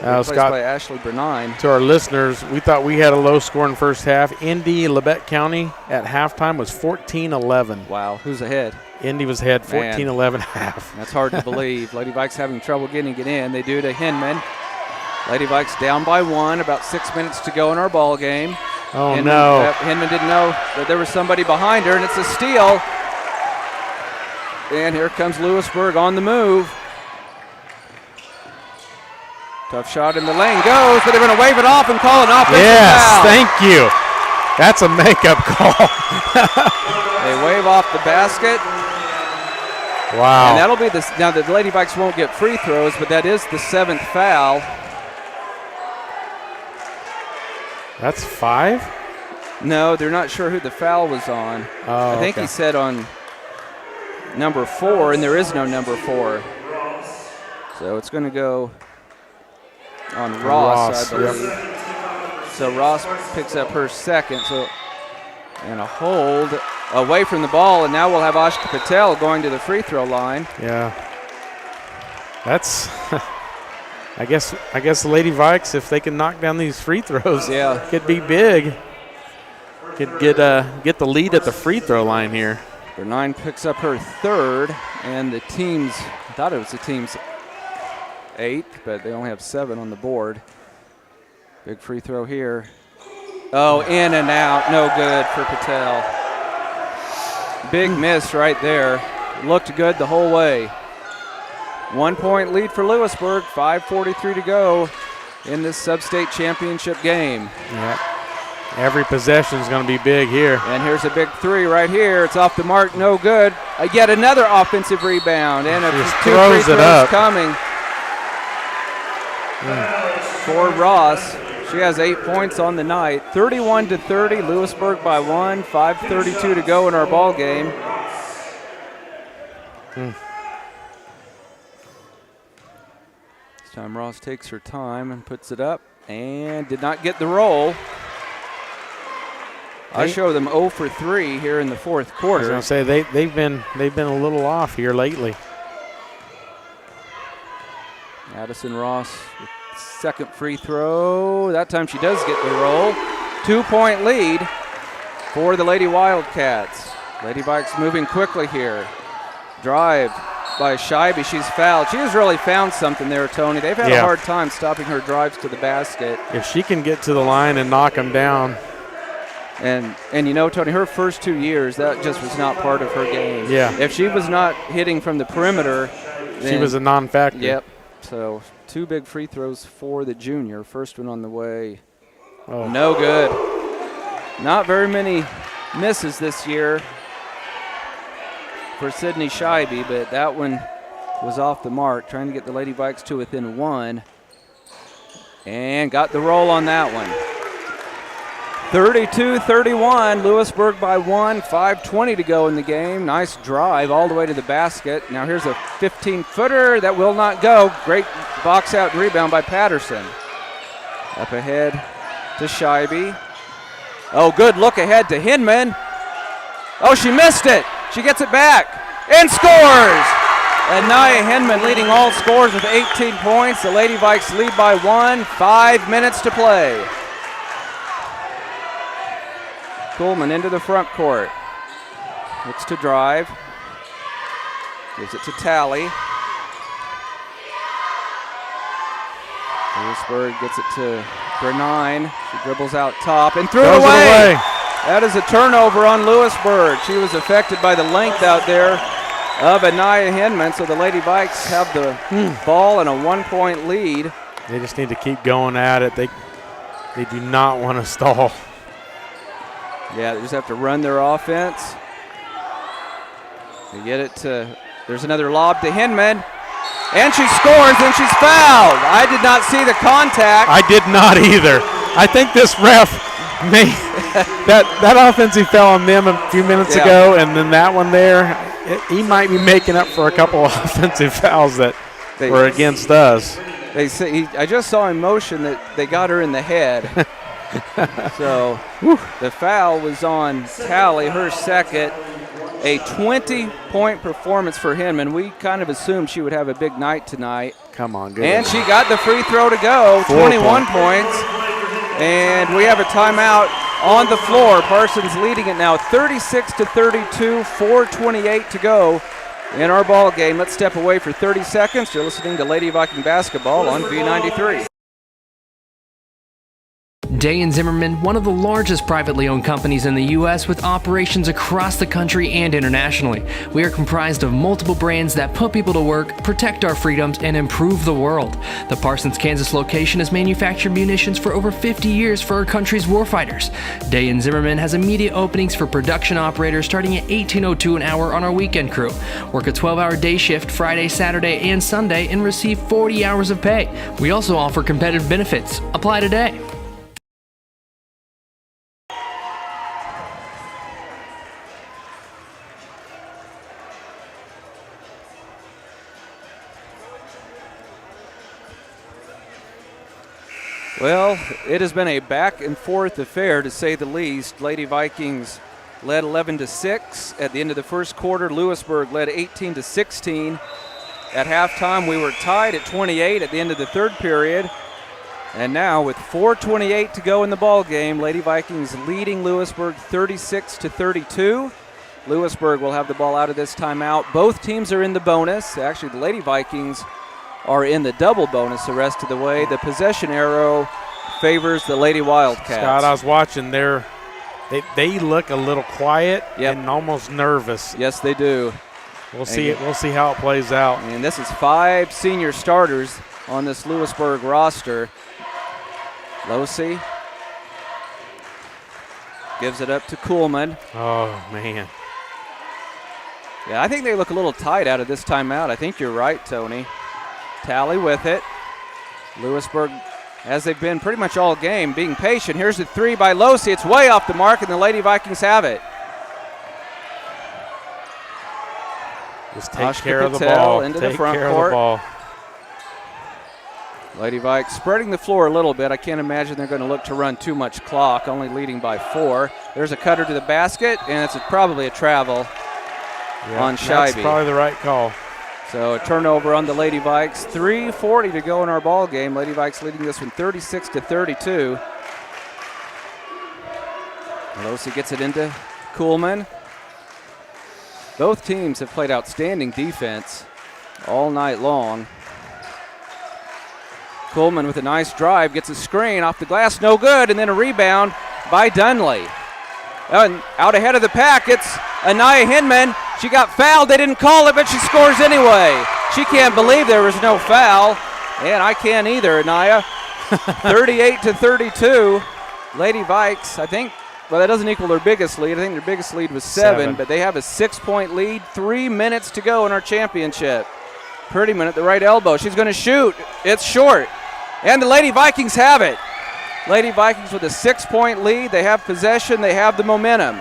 Replaced by Ashley Bernine. To our listeners, we thought we had a low score in first half. Indy, Labette County at halftime was 14-11. Wow, who's ahead? Indy was ahead 14-11 half. That's hard to believe. Lady Vikes having trouble getting it in. They do to Hinman. Lady Vikes down by 1, about 6 minutes to go in our ball game. Oh, Hinman, no. Hinman didn't know that there was somebody behind her, and it's a steal. And here comes Louisburg on the move. Tough shot in the lane goes, but they're going to wave it off and call an offensive foul. Yes, thank you. That's a makeup call. They wave off the basket. Wow. And that'll be this. Now the Lady Vikes won't get free throws, but that is the 7th foul. That's 5? No, they're not sure who the foul was on. Oh, I think he said on number 4, and there is no number 4. So it's going to go on Ross, I believe. Yep. So Ross picks up her second. And a hold away from the ball, and now we'll have Ashka Patel going to the free throw line. Yeah. That's I guess the Lady Vikes, if they can knock down these free throws, could be big. Could get the lead at the free throw line here. Bernine picks up her third, and I thought it was the team's 8th, but they only have 7 on the board. Big free throw here. Oh, in and out, no good for Patel. Big miss right there. Looked good the whole way. 1 point lead for Louisburg, 5:43 to go in this sub-state championship game. Yeah. Every possession is going to be big here. And here's a big three right here. It's off the mark, no good. Yet another offensive rebound, and two free throws coming for Ross. She has 8 points on the night. 31-30, Louisburg by 1. 5:32 to go in our ball game. This time Ross takes her time and puts it up, and did not get the roll. I show them 0 for 3 here in the fourth quarter. I was going to say they've been a little off here lately. Addison Ross with second free throw. That time she does get the roll. 2 point lead for the Lady Wildcats. Lady Vikes moving quickly here. Drive by Scheibe. She's fouled. She has really found something there, Tony. They've had a hard time stopping her drives to the basket. If she can get to the line and knock them down. And you know, Tony, her first 2 years, that just was not part of her game. Yeah. If she was not hitting from the perimeter, she was a non-factor. Yep. So 2 big free throws for the junior. First one on the way. Oh. No good. Not very many misses this year for Sydney Scheibe, but that one was off the mark, trying to get the Lady Vikes to within 1. And got the roll on that one. 32-31, Louisburg by 1, 5:20 to go in the game. Nice drive all the way to the basket. Now here's a 15-footer that will not go. Great box out rebound by Patterson. Up ahead to Scheibe. Oh, good look ahead to Hinman. Oh, she missed it. She gets it back and scores. And Nia Hinman leading all scores with 18 points. The Lady Vikes lead by 1, 5 minutes to play. Coleman into the front court. looks to drive. Gives it to Tally. Louisburg gets it to Bernine. She dribbles out top and threw it away. That is a turnover on Louisburg. She was affected by the length out there of Anaya Hinman, so the Lady Vikes have the ball and a 1-point lead. They just need to keep going at it. They do not want to stall. Yeah, they just have to run their offense. They get it to, there's another lob to Hinman. And she scores, and she's fouled. I did not see the contact. I did not either. I think this ref made that offensive foul on them a few minutes ago, and then that one there, he might be making up for a couple of offensive fouls that were against us. They say I just saw in motion that they got her in the head. So the foul was on Tally, her second. A 20-point performance for him, and we kind of assumed she would have a big night tonight. Come on, good. And she got the free throw to go, 21 points. And we have a timeout on the floor. Parsons leading it now 36-32, 4:28 to go in our ball game. Let's step away for 30 seconds. You're listening to Lady Viking Basketball on V93. Day & Zimmerman, one of the largest privately owned companies in the U.S. with operations across the country and internationally. We are comprised of multiple brands that put people to work, protect our freedoms, and improve the world. The Parsons, Kansas location has manufactured munitions for over 50 years for our country's warfighters. Day & Zimmerman has immediate openings for production operators starting at $18.02 an hour on our weekend crew. Work a 12-hour day shift Friday, Saturday, and Sunday and receive 40 hours of pay. We also offer competitive benefits. Apply today. Well, it has been a back-and-forth affair, to say the least. Lady Vikings led 11-6 at the end of the first quarter. Louisburg led 18-16. At halftime, we were tied at 28 at the end of the third period. And now, with 4:28 to go in the ball game, Lady Vikings leading Louisburg 36-32. Louisburg will have the ball out of this timeout. Both teams are in the bonus. Actually, the Lady Vikings are in the double bonus the rest of the way. The possession arrow favors the Lady Wildcats. Scott, I was watching there. They look a little quiet and almost nervous. Yes, they do. We'll see it. We'll see how it plays out. And this is 5 senior starters on this Louisburg roster. Losey gives it up to Kuhlman. Oh, man. Yeah, I think they look a little tight out of this timeout. I think you're right, Tony. Tally with it. Louisburg, as they've been pretty much all game, being patient. Here's the three by Losey. It's way off the mark, and the Lady Vikings have it. Just take care of the ball. Into the front court. Lady Vikes spreading the floor a little bit. I can't imagine they're going to look to run too much clock, only leading by 4. There's a cutter to the basket, and it's probably a travel on Scheibe. That's probably the right call. So a turnover on the Lady Vikes. 3:40 to go in our ball game. Lady Vikes leading this one 36-32. Losey gets it into Kuhlman. Both teams have played outstanding defense all night long. Kuhlman with a nice drive, gets a screen off the glass, no good, and then a rebound by Dunley. And out ahead of the pack, it's Anaya Hinman. She got fouled. They didn't call it, but she scores anyway. She can't believe there was no foul, and I can't either, Anaya. 38-32. Lady Vikes, I think, well, that doesn't equal their biggest lead. I think their biggest lead was 7, but they have a 6-point lead. 3 minutes to go in our championship. Prettyman at the right elbow. She's going to shoot. It's short. And the Lady Vikings have it. Lady Vikings with a 6-point lead. They have possession. They have the momentum.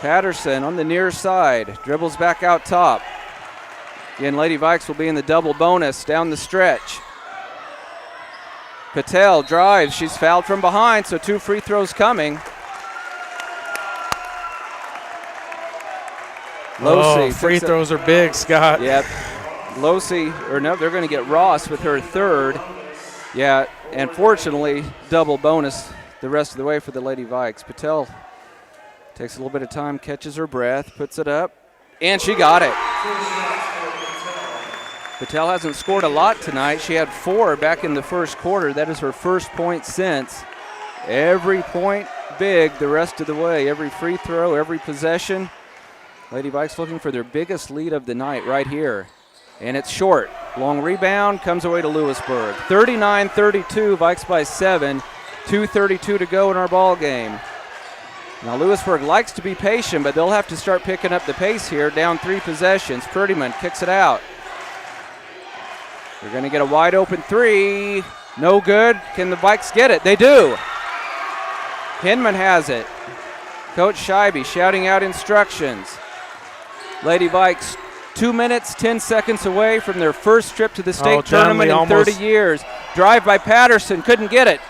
Patterson on the near side. Dribbles back out top. Again, Lady Vikes will be in the double bonus down the stretch. Patel drives. She's fouled from behind, so 2 free throws coming. Losey. Free throws are big, Scott. Yep. Losey, or no, they're going to get Ross with her 3rd. Yeah, and fortunately, double bonus the rest of the way for the Lady Vikes. Patel Takes a little bit of time, catches her breath, puts it up, and she got it. Patel hasn't scored a lot tonight. She had 4 back in the first quarter. That is her first point since. Every point big the rest of the way. Every free throw, every possession. Lady Vikes looking for their biggest lead of the night right here. And it's short. Long rebound comes away to Louisburg. 39-32, Vikes by 7. 2:32 to go in our ball game. Now Louisburg likes to be patient, but they'll have to start picking up the pace here. Down 3 possessions. Prettyman kicks it out. They're going to get a wide open 3. No good. Can the Vikes get it? They do. Hinman has it. Coach Scheibe shouting out instructions. Lady Vikes 2 minutes, 10 seconds away from their first trip to the state tournament in 30 years. Drive by Patterson, couldn't get it.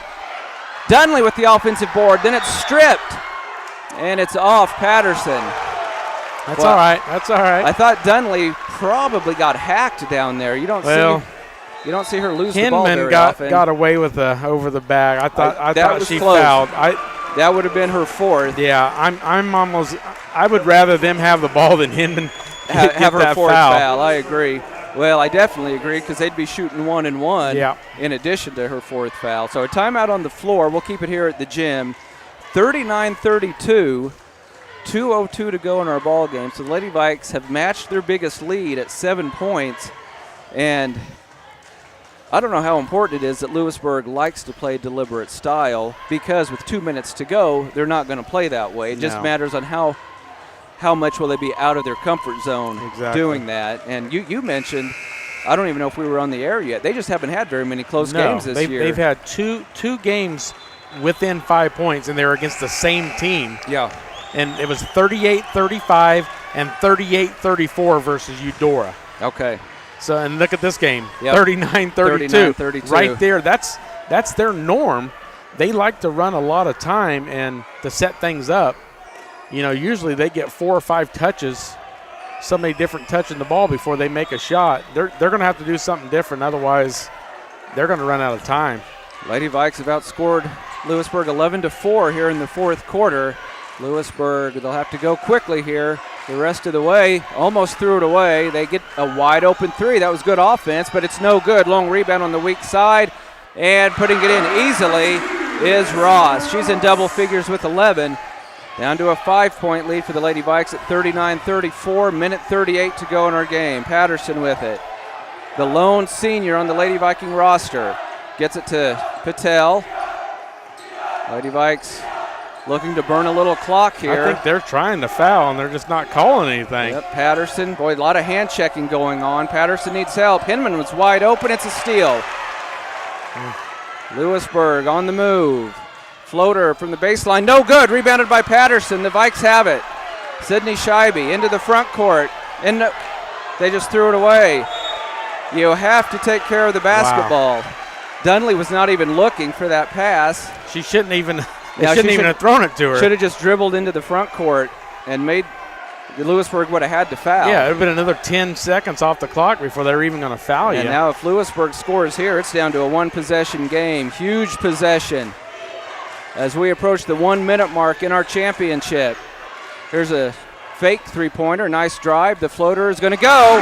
Dunley with the offensive board, then it's stripped. And it's off Patterson. That's all right. That's all right. I thought Dunley probably got hacked down there. You don't see her lose the ball very often. Got away with over the bag. I thought she close. fouled. That would have been her 4th. Yeah, I'm almost. I would rather them have the ball than Hinman have her 4th foul. foul. I agree. Well, I definitely agree because they'd be shooting 1 and 1 yeah. in addition to her 4th foul. So a timeout on the floor. We'll keep it here at the gym. 39-32. 2:02 to go in our ball game. So the Lady Vikes have matched their biggest lead at 7 points. And I don't know how important it is that Louisburg likes to play deliberate style, because with 2 minutes to go, they're not going to play that way. It just matters on how much will they be out of their comfort zone doing that. And you mentioned, I don't even know if we were on the air yet, they just haven't had very many close games this year. They've had two games within 5 points, and they're against the same team. Yeah. And it was 38-35 and 38-34 versus Eudora. Okay. So, and look at this game, yep. 39-32. Right there, that's their norm. They like to run a lot of time and to set things up. You know, usually they get 4 or 5 touches, somebody different touching the ball before they make a shot. They're going to have to do something different, otherwise they're going to run out of time. Lady Vikes have outscored Louisburg 11-4 here in the 4th quarter. Louisburg, they'll have to go quickly here the rest of the way. Almost threw it away. They get a wide open 3. That was good offense, but it's no good. Long rebound on the weak side, and putting it in easily is Ross. She's in double figures with 11. Down to a 5-point lead for the Lady Vikes at 39-34. Minute 38 to go in our game. Patterson with it. The lone senior on the Lady Viking roster. Gets it to Patel. Lady Vikes looking to burn a little clock here. I think they're trying to foul, and they're just not calling anything. Yep, Patterson. Boy, a lot of hand checking going on. Patterson needs help. Hinman was wide open. It's a steal. Louisburg on the move. Floater from the baseline. No good. Rebounded by Patterson. The Vikes have it. Sydney Scheibe into the front court. And they just threw it away. You have to take care of the basketball. Wow. Dunley was not even looking for that pass. She shouldn't even. They shouldn't even have thrown it to her. Should have just dribbled into the front court and made Louisburg would have had to foul. Yeah, it would have been another 10 seconds off the clock before they were even going to foul you. And now if Louisburg scores here, it's down to a 1-possession game. Huge possession as we approach the 1-minute mark in our championship. Here's a fake three-pointer. Nice drive. The floater is going to go.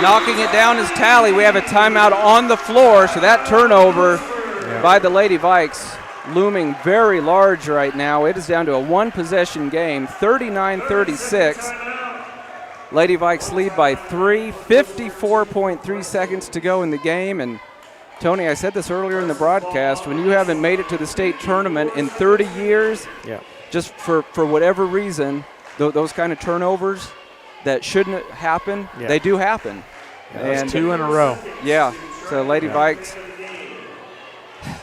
Knocking it down is Tally. We have a timeout on the floor, so that turnover by the Lady Vikes looming very large right now. It is down to a 1-possession game, 39-36. Lady Vikes lead by 3, 54.3 seconds to go in the game. And Tony, I said this earlier in the broadcast, when you haven't made it to the state tournament in 30 years, just for whatever reason, those kind of turnovers that shouldn't happen, they do happen. And 2 in a row. Yeah, so Lady Vikes,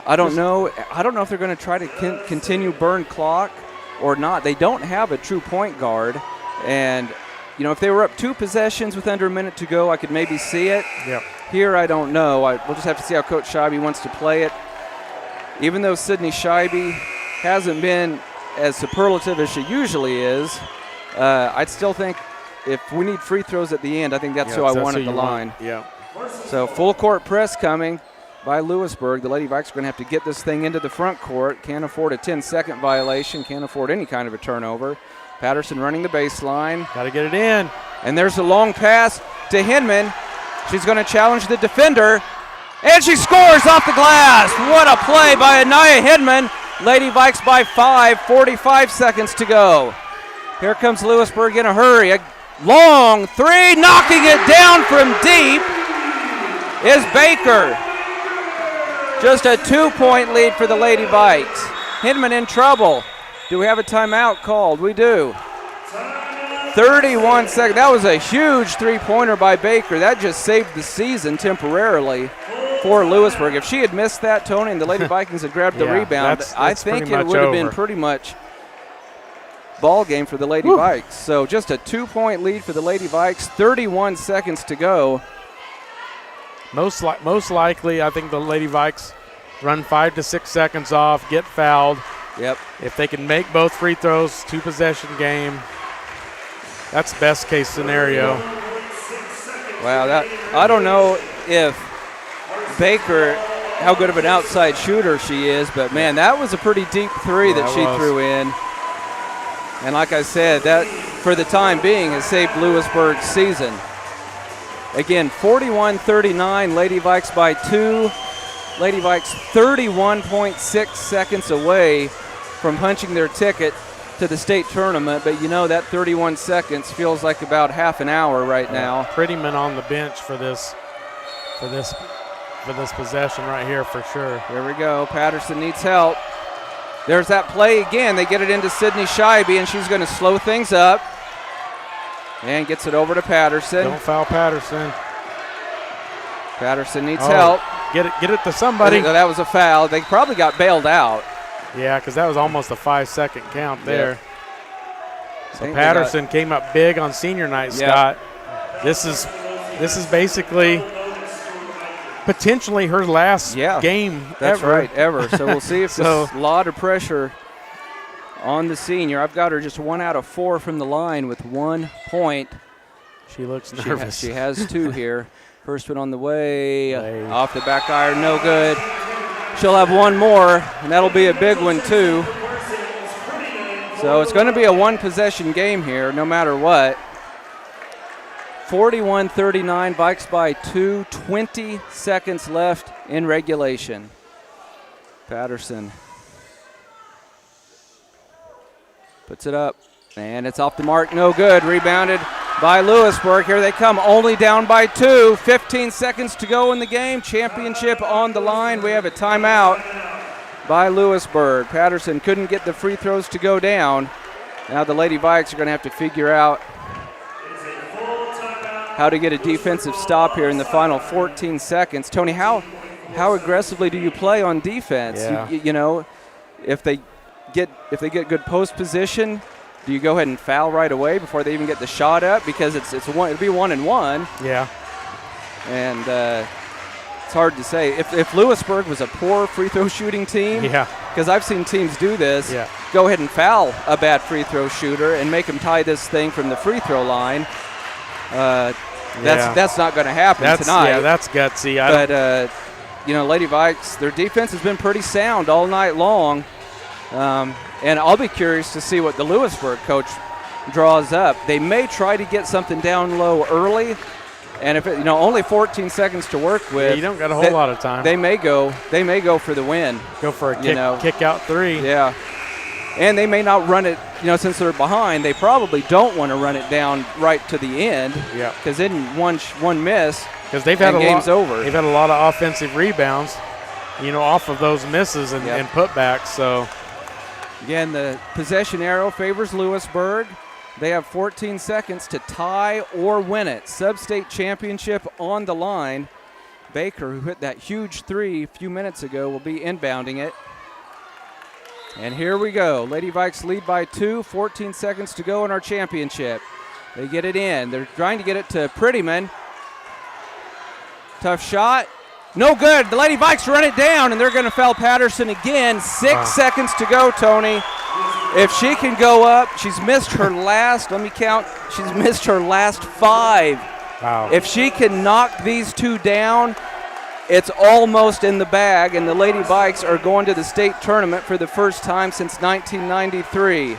I don't know if they're going to try to continue burn clock or not. They don't have a true point guard, and you know, if they were up 2 possessions with under a minute to go, I could maybe see it. Yep. Here, I don't know. We'll just have to see how Coach Scheibe wants to play it. Even though Sydney Scheibe hasn't been as superlative as she usually is, I'd still think if we need free throws at the end, I think that's who I want at the line. Yeah. So full court press coming by Louisburg. The Lady Vikes are going to have to get this thing into the front court. Can't afford a 10-second violation. Can't afford any kind of a turnover. Patterson running the baseline. Got to get it in. And there's a long pass to Hinman. She's going to challenge the defender. And she scores off the glass. What a play by Anaya Hinman. Lady Vikes by 5, 45 seconds to go. Here comes Louisburg in a hurry. A long three, knocking it down from deep is Baker. Just a 2-point lead for the Lady Vikes. Hinman in trouble. Do we have a timeout called? We do. 31 seconds. That was a huge three-pointer by Baker. That just saved the season temporarily for Louisburg. If she had missed that, Tony, and the Lady Vikings had grabbed the rebound, I think it would have been pretty much ball game for the Lady Vikes. So just a 2-point lead for the Lady Vikes. 31 seconds to go. Most likely, I think the Lady Vikes run 5 to 6 seconds off, get fouled. Yep. If they can make both free throws, 2-possession game, that's best case scenario. Wow, I don't know if Baker, how good of an outside shooter she is, but man, that was a pretty deep three that she threw in. And like I said, that for the time being has saved Louisburg's season. Again, 41-39, Lady Vikes by 2. Lady Vikes 31.6 seconds away from punching their ticket to the state tournament, but you know that 31 seconds feels like about half an hour right now. Prettyman on the bench for this possession right here for sure. Here we go. Patterson needs help. There's that play again. They get it into Sydney Scheibe, and she's going to slow things up and gets it over to Patterson. Don't foul Patterson. Patterson needs help. Get it to somebody. That was a foul. They probably got bailed out. Yeah, because that was almost a 5-second count there. Yeah. So Patterson came up big on senior night, Scott. This is basically potentially her last game That's ever. right, ever. So we'll see if there's a lot of pressure on the senior. I've got her just 1 out of 4 from the line with 1 point. She looks nervous. She has 2 here. First one on the way, off the back iron, no good. She'll have 1 more, and that'll be a big one too. So it's going to be a 1-possession game here, no matter what. 41-39, Vikes by 2, 20 seconds left in regulation. Patterson puts it up, and it's off the mark, no good. Rebounded by Louisburg. Here they come, only down by 2. 15 seconds to go in the game. Championship on the line. We have a timeout by Louisburg. Patterson couldn't get the free throws to go down. Now the Lady Vikes are going to have to figure out how to get a defensive stop here in the final 14 seconds. Tony, how aggressively do you play on defense? Yeah. You know, if they get good post position, do you go ahead and foul right away before they even get the shot up? Because it'd be 1 and 1. Yeah. And it's hard to say. If Louisburg was a poor free throw shooting team, because I've seen teams do this, go ahead and foul a bad free throw shooter and make them tie this thing from the free throw line. That's not going to happen tonight. Yeah, that's gutsy. But Lady Vikes, their defense has been pretty sound all night long. And I'll be curious to see what the Louisburg coach draws up. They may try to get something down low early, and if only 14 seconds to work with, you don't got a whole lot of time. They may go for the win. Go for a kick out 3. Yeah, and they may not run it. Since they're behind, they probably don't want to run it down right to the end. Yeah, because then one miss, because they've had game's over. They've had a lot of offensive rebounds, off of those misses and putbacks. So. Again, the possession arrow favors Louisburg. They have 14 seconds to tie or win it. Sub-state championship on the line. Baker, who hit that huge 3 a few minutes ago, will be inbounding it. And here we go. Lady Vikes lead by 2, 14 seconds to go in our championship. They get it in. They're trying to get it to Prettyman. Tough shot. No good. The Lady Vikes run it down, and they're going to foul Patterson again. 6 seconds to go, Tony. If she can go up, she's missed her last, let me count, she's missed her last 5. Wow. If she can knock these 2 down, it's almost in the bag, and the Lady Vikes are going to the state tournament for the first time since 1993.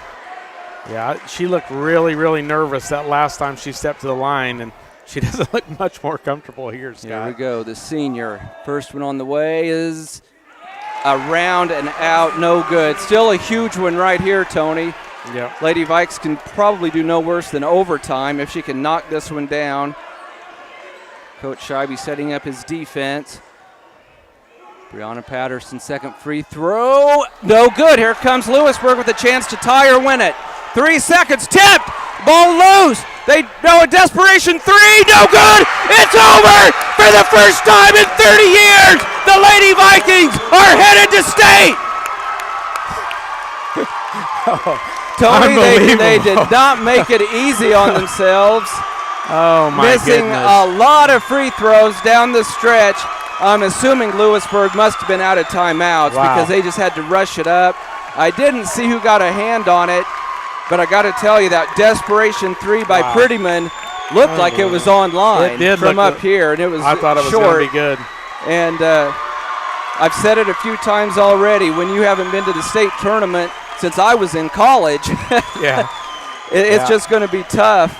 Yeah, she looked really, really nervous that last time she stepped to the line, and she doesn't look much more comfortable here, Scott. Here we go, the senior. First one on the way is around and out, no good. Still a huge one right here, Tony. Yeah. Lady Vikes can probably do no worse than overtime if she can knock this one down. Coach Scheibe setting up his defense. Brianna Patterson, second free throw. No good. Here comes Louisburg with a chance to tie or win it. 3 seconds, tipped. Ball loose. They know a desperation three. No good. It's over for the first time in 30 years. The Lady Vikings are headed to state. Tony, they did not make it easy on themselves. Oh, my Missing goodness. a lot of free throws down the stretch. I'm assuming Louisburg must have been out of timeouts because they just had to rush it up. I didn't see who got a hand on it, but I got to tell you that desperation three by Prettyman looked like it was online from up here, and it was I thought it was short. going to be good. And I've said it a few times already, when you haven't been to the state tournament since I was in college, it's just going to be tough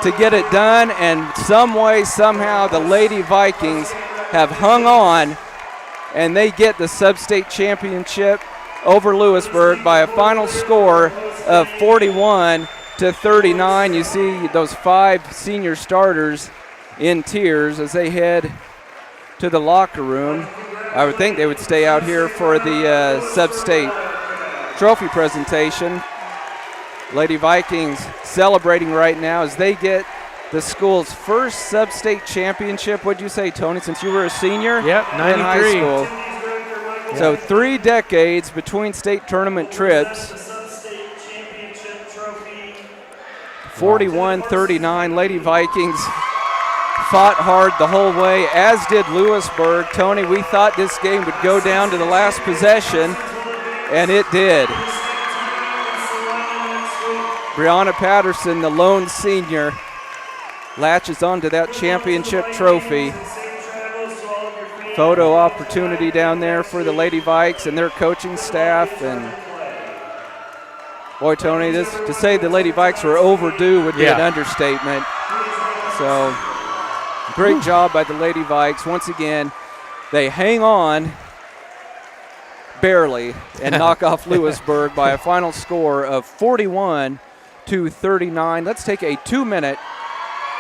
to get it done, and some way, somehow, the Lady Vikings have hung on, and they get the sub-state championship over Louisburg by a final score of 41-39. You see those 5 senior starters in tears as they head to the locker room. I would think they would stay out here for the sub-state trophy presentation. Lady Vikings celebrating right now as they get the school's first sub-state championship. What'd you say, Tony, since you were a senior? Yep, 93. In high school. Yep. So 3 decades between state tournament trips. 41-39, Lady Vikings fought hard the whole way, as did Louisburg. Tony, we thought this game would go down to the last possession, and it did. Brianna Patterson, the lone senior, latches onto that championship trophy. Photo opportunity down there for the Lady Vikes and their coaching staff. And boy, Tony, to say the Lady Vikes were overdue would be an understatement. So great job by the Lady Vikes. Once again, they hang on barely and knock off Louisburg by a final score of 41-39. Let's take a 2-minute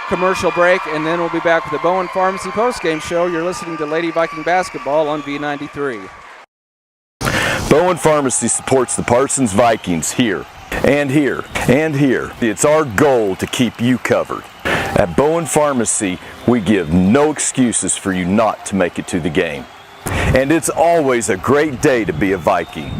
commercial break, and then we'll be back with the Bowen Pharmacy postgame show. You're listening to Lady Viking Basketball on V93. Bowen Pharmacy supports the Parsons Vikings here, and here, and here. It's our goal to keep you covered. At Bowen Pharmacy, we give no excuses for you not to make it to the game. And it's always a great day to be a Viking.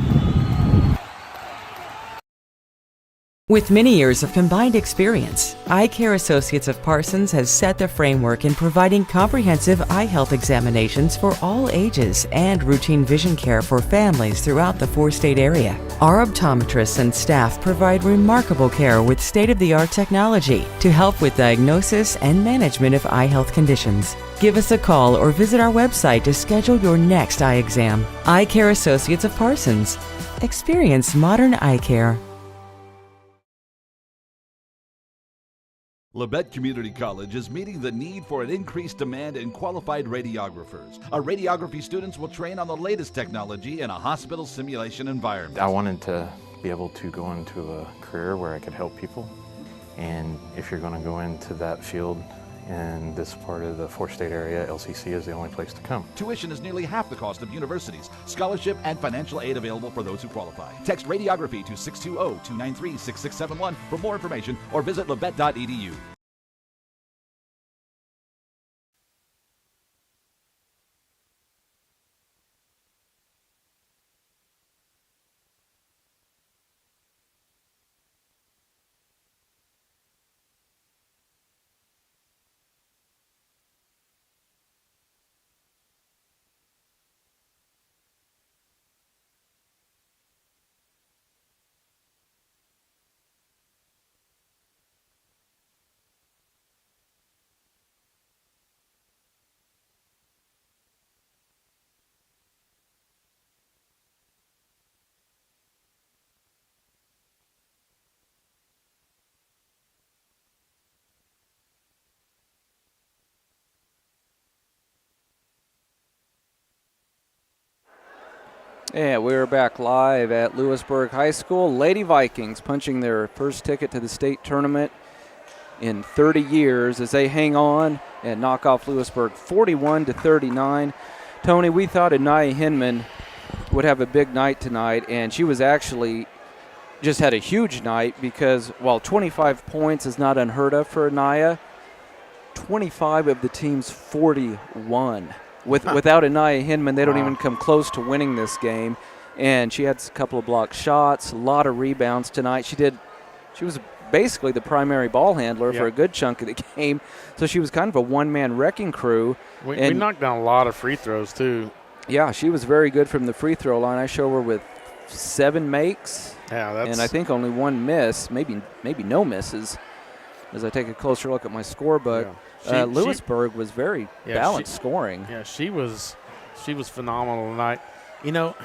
With many years of combined experience, Eye Care Associates of Parsons has set the framework in providing comprehensive eye health examinations for all ages and routine vision care for families throughout the 4-state area. Our optometrists and staff provide remarkable care with state-of-the-art technology to help with diagnosis and management of eye health conditions. Give us a call or visit our website to schedule your next eye exam. Eye Care Associates of Parsons. Experience modern eye care. Labette Community College is meeting the need for an increased demand in qualified radiographers. Our radiography students will train on the latest technology in a hospital simulation environment. I wanted to be able to go into a career where I could help people. And if you're going to go into that field in this part of the 4-state area, LCC is the only place to come. Tuition is nearly half the cost of universities. Scholarship and financial aid available for those who qualify. Text radiography to 620-293-6671 for more information or visit labette.edu. Yeah, we're back live at Louisburg High School. Lady Vikings punching their first ticket to the state tournament in 30 years as they hang on and knock off Louisburg 41-39. Tony, we thought Anaya Hinman would have a big night tonight, and she was actually just had a huge night because while 25 points is not unheard of for Anaya, 25 of the team's 41. Without Anaya Hinman, they don't even come close to winning this game. And she had a couple of blocked shots, a lot of rebounds tonight. She was basically the primary ball handler for a good chunk of the game. So she was kind of a one-man wrecking crew. We knocked down a lot of free throws, too. Yeah, she was very good from the free throw line. I show her with 7 makes. Yeah, and I think only 1 miss, maybe no misses, as I take a closer look at my scorebook. Yeah. Louisburg was very balanced scoring. Yeah, she was phenomenal tonight. You know,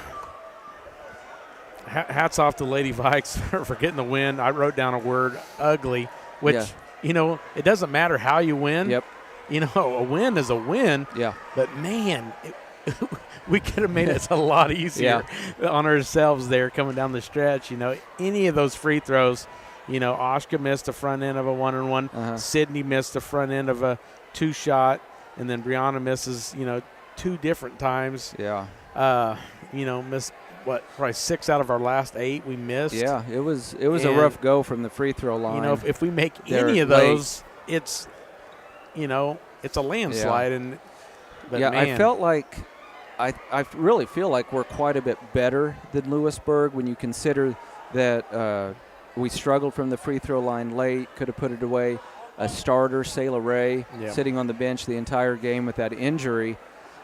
hats off to Lady Vikes for getting the win. I wrote down a word, ugly, which, you know, it doesn't matter how you win. Yep. You know, a win is a win. Yeah. But, man, we could have made it a lot easier on ourselves there coming down the stretch. You know, any of those free throws, you know, Oshka missed the front end of a 1-on-1. Sydney missed the front end of a 2-shot. And then Brianna misses, you know, 2 different times. Yeah. You know, missed, probably 6 out of our last 8 we missed. Yeah, it was a rough go from the free throw line. You know, if we make any of those, it's, you know, it's a landslide. Yeah. But man. I felt like I really feel like we're quite a bit better than Louisburg when you consider that we struggled from the free throw line late, could have put it away. A starter, Sayla Ray, sitting on the bench the entire game with that injury.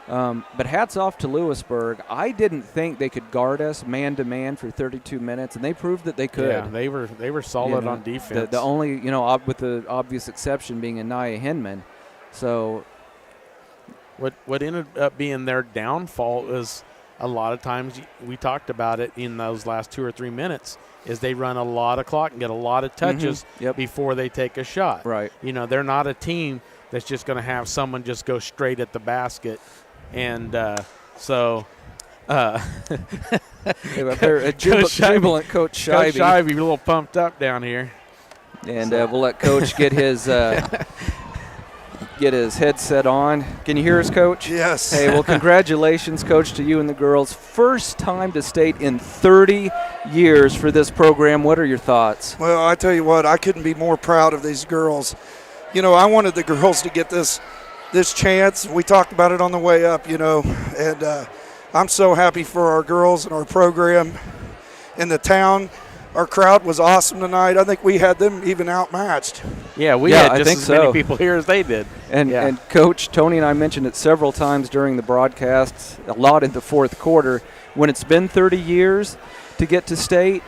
But hats off to Louisburg. I didn't think they could guard us man-to-man for 32 minutes, and they proved that they could. Yeah, they were solid on defense. The only, you know, with the obvious exception being Anaya Hinman. So what ended up being their downfall is a lot of times, we talked about it in those last 2 or 3 minutes, is they run a lot of clock and get a lot of touches before they take a shot. Right. You know, they're not a team that's just going to have someone just go straight at the basket. And so a jubilant Coach Scheibe. Coach Scheibe, a little pumped up down here. And we'll let Coach get his headset on. Can you hear us, Coach? Yes. Hey, well, congratulations, Coach, to you and the girls. First time to state in 30 years for this program. What are your thoughts? Well, I tell you what, I couldn't be more proud of these girls. You know, I wanted the girls to get this chance. We talked about it on the way up, you know, and I'm so happy for our girls and our program in the town. Our crowd was awesome tonight. I think we had them even outmatched. Yeah, we had just as many people here as they did. And Coach, Tony and I mentioned it several times during the broadcast, a lot in the fourth quarter. When it's been 30 years to get to state,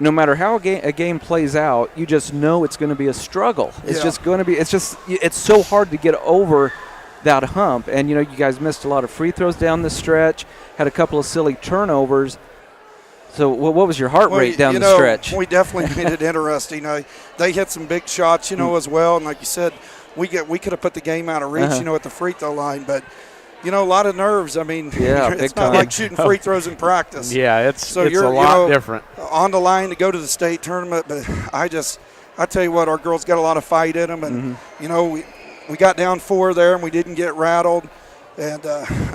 no matter how a game plays out, you just know it's going to be a struggle. It's just going to be – it's so hard to get over that hump. And, you know, you guys missed a lot of free throws down the stretch, had a couple of silly turnovers. So what was your heart rate down the stretch? We definitely made it interesting. They hit some big shots, you know, as well. And like you said, we could have put the game out of reach, you know, at the free throw line. But, you know, a lot of nerves. I mean, it's not like shooting free throws in practice. Yeah, it's a lot different. On the line to go to the state tournament. But I tell you what, our girls got a lot of fight in them. And, you know, we got down 4 there and we didn't get rattled. And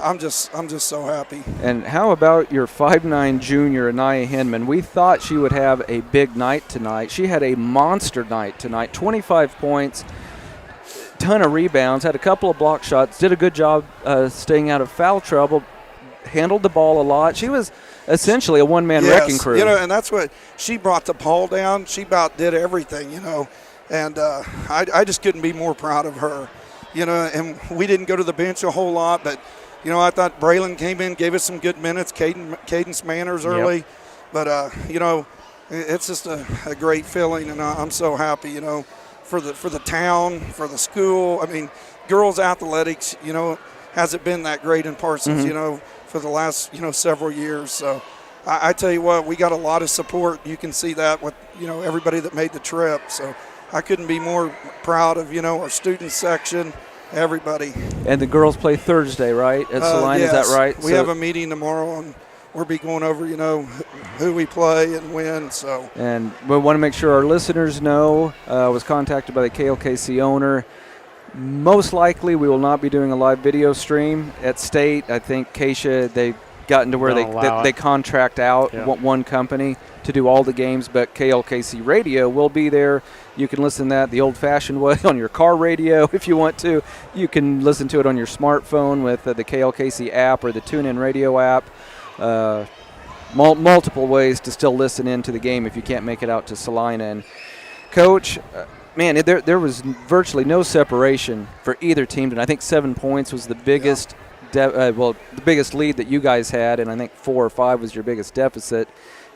I'm just so happy. And how about your 5'9" junior, Anaya Hinman? We thought she would have a big night tonight. She had a monster night tonight, 25 points, ton of rebounds, had a couple of block shots, did a good job staying out of foul trouble, handled the ball a lot. She was essentially a one-man wrecking crew. You know, and that's what she brought the ball down. She about did everything, you know. And I just couldn't be more proud of her. You know, and we didn't go to the bench a whole lot, but, you know, I thought Braylon came in, gave us some good minutes, Cadence Manners early. But, you know, it's just a great feeling, and I'm so happy, you know, for the town, for the school. I mean, girls athletics, you know, hasn't been that great in Parsons, you know, for the last, you know, several years. So I tell you what, we got a lot of support. You can see that with, you know, everybody that made the trip. So I couldn't be more proud of, you know, our student section, everybody. And the girls play Thursday, right, at Salina? Yes. Is that right? We have a meeting tomorrow, and we'll be going over, who we play and when. So. And we want to make sure our listeners know, I was contacted by the KLKC owner. Most likely we will not be doing a live video stream at State. I think Keisha, they've gotten to where they contract out one company to do all the games, but KLKC Radio will be there. You can listen to that the old-fashioned way on your car radio if you want to. You can listen to it on your smartphone with the KLKC app or the TuneIn Radio app. Multiple ways to still listen in to the game if you can't make it out to Salina. And Coach, man, there was virtually no separation for either team, and I think 7 points was the biggest the biggest lead that you guys had, and I think 4 or 5 was your biggest deficit.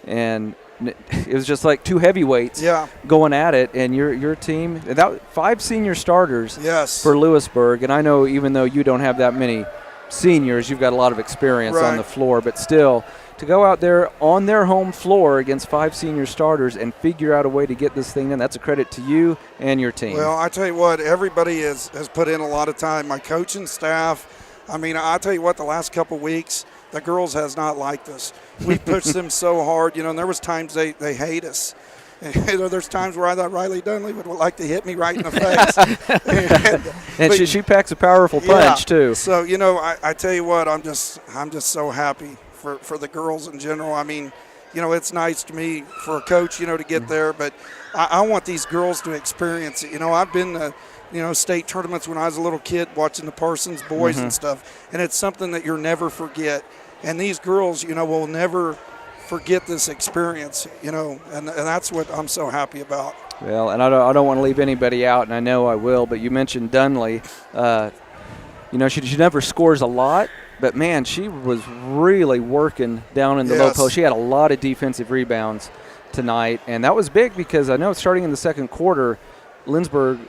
And it was just like two heavyweights going at it, and your team, 5 senior starters for Louisburg. And I know even though you don't have that many seniors, you've got a lot of experience on the floor, but still, to go out there on their home floor against 5 senior starters and figure out a way to get this thing done, that's a credit to you and your team. Well, I tell you what, everybody has put in a lot of time. My coaching staff, I mean, I tell you what, the last couple weeks, the girls has not liked us. We pushed them so hard, and there was times they hate us. And, there's times where I thought Riley Dunley would like to hit me right in the face. and she packs a powerful punch too. So I tell you what, I'm just so happy for the girls in general. I mean, it's nice to me for a coach, to get there, but I want these girls to experience it. I've been to state tournaments when I was a little kid watching the Parsons boys and stuff, and it's something that you'll never forget. And these girls, will never forget this experience, and that's what I'm so happy about. Well, and I don't want to leave anybody out, and I know I will, but you mentioned Dunley. She never scores a lot, but, man, she was really working down in the low post. She had a lot of defensive rebounds tonight, and that was big because I know starting in the second quarter, Louisburg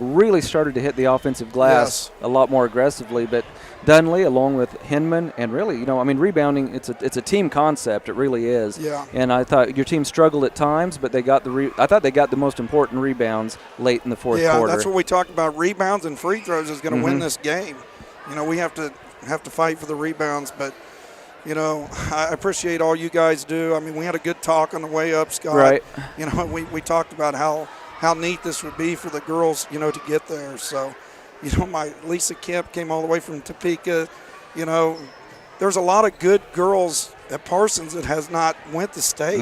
really started to hit the offensive glass a lot more aggressively. But Dunley, along with Hinman, and really, rebounding, it's a team concept. It really is. Yeah. And I thought your team struggled at times, but I thought they got the most important rebounds late in the fourth quarter. Yeah, that's what we talked about. Rebounds and free throws is going to win this game. We have to fight for the rebounds, but I appreciate all you guys do. I mean, we had a good talk on the way up, Scott. Right. We talked about how neat this would be for the girls, to get there. So, my Lisa Kemp came all the way from Topeka. There's a lot of good girls at Parsons that has not went to state,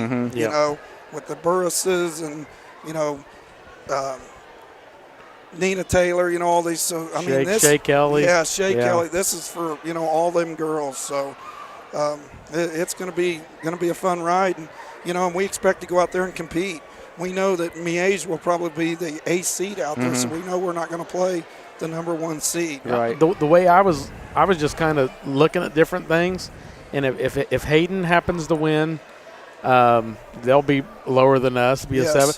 with the Burrises and, Nina Taylor, all these. So, Shay Kelly. Yeah, Shay Kelly. This is for, all them girls. So, it's going to be a fun ride. And, and we expect to go out there and compete. We know that Miege will probably be the 8th seed out there, so we know we're not going to play the number 1 seed. Right. The way I was just kind of looking at different things, and if Hayden happens to win, they'll be lower than us, be a 7.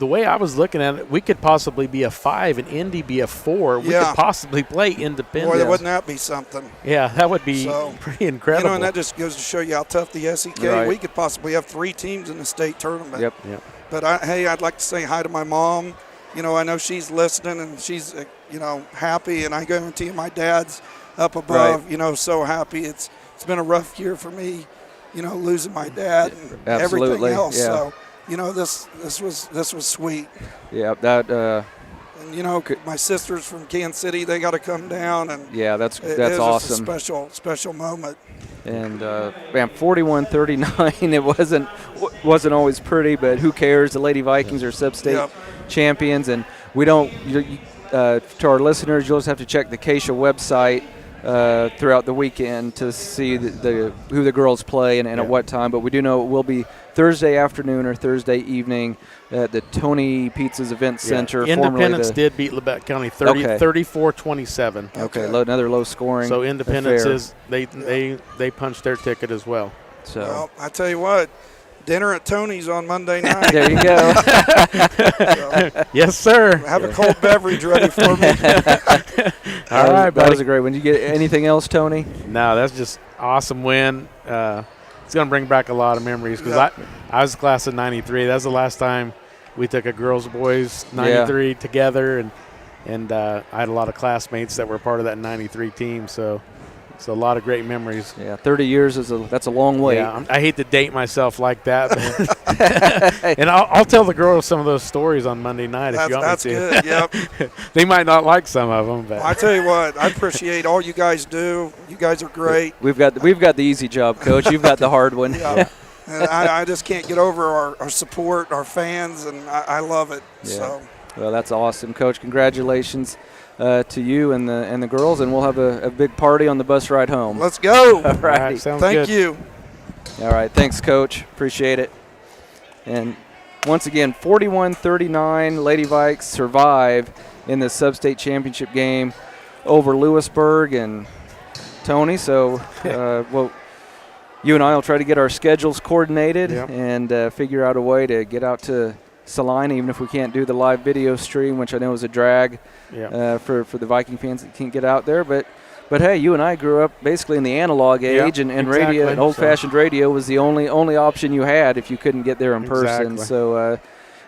The way I was looking at it, we could possibly be a 5 and Indy be a 4. We could possibly play independent. Boy, wouldn't that be something? Yeah, that would be pretty incredible. And that just goes to show you how tough the SEK. Right. We could possibly have 3 teams in the state tournament. Yep. But I'd like to say hi to my mom. I know she's listening and she's happy, and I guarantee you my dad's up above. So happy. It's been a rough year for me. Losing my dad and everything else. Yeah. So. This was sweet. Yeah, that. And my sisters from Kansas City, they got to come down, and that's awesome. Just a special moment. And man, 41-39. It wasn't always pretty, but who cares? The Lady Vikings are sub-state champions, and we don't. To our listeners, you'll just have to check the Keisha website throughout the weekend to see who the girls play and at what time. But we do know it will be Thursday afternoon or Thursday evening at the Tony Pizzas Event Center. Independence did beat Labette County 34-27. Okay, another low scoring. So Independence is they punched their ticket as well. So well, I tell you what, dinner at Tony's on Monday night. There you go. Yes, sir. Have a cold beverage ready for me. All right, buddy. That was a great one. Did you get anything else, Tony? No, that's just awesome win. It's going to bring back a lot of memories because I was the class of 93. That's the last time we took a girls-boys 93 together, and I had a lot of classmates that were part of that 93 team. So It's a lot of great memories. Yeah, 30 years that's a long wait. Yeah, I hate to date myself like that, and I'll tell the girls some of those stories on Monday night if you want me to. That's good. Yep. They might not like some of them, but I tell you what, I appreciate all you guys do. You guys are great. We've got the easy job, Coach. You've got the hard one. Yeah. And I just can't get over our support, our fans, and I love it. Yeah. So. Well, that's awesome, Coach. Congratulations to you and the girls, and we'll have a big party on the bus ride home. Let's go. All right. Sounds Thank good. you. All right. Thanks, Coach. Appreciate it. And once again, 41-39, Lady Vikes survive in the sub-state championship game over Louisburg and Tony. So, well, you and I will try to get our schedules coordinated and figure out a way to get out to Salina, even if we can't do the live video stream, which I know is a drag for the Viking fans that can't get out there. But hey, you and I grew up basically in the analog age, and exactly. radio, and old-fashioned radio was the only option you had if you couldn't get there in person. Exactly. So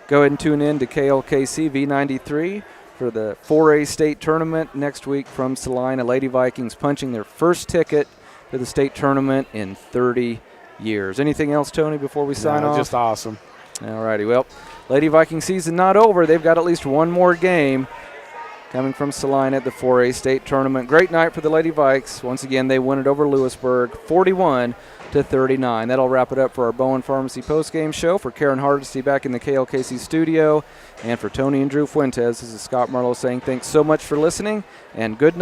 go ahead and tune in to KLKC V93 for the 4A state tournament next week from Salina. Lady Vikings punching their first ticket to the state tournament in 30 years. Anything else, Tony, before we sign off? Just awesome. All righty. Well, Lady Viking season not over. They've got at least one more game coming from Salina at the 4A state tournament. Great night for the Lady Vikes. Once again, they win it over Louisburg, 41-39. That'll wrap it up for our Bowen Pharmacy postgame show. For Karen Hardesty back in the KLKC studio, and for Tony and Drew Fuentes, this is Scott Marlowe saying thanks so much for listening, and good night.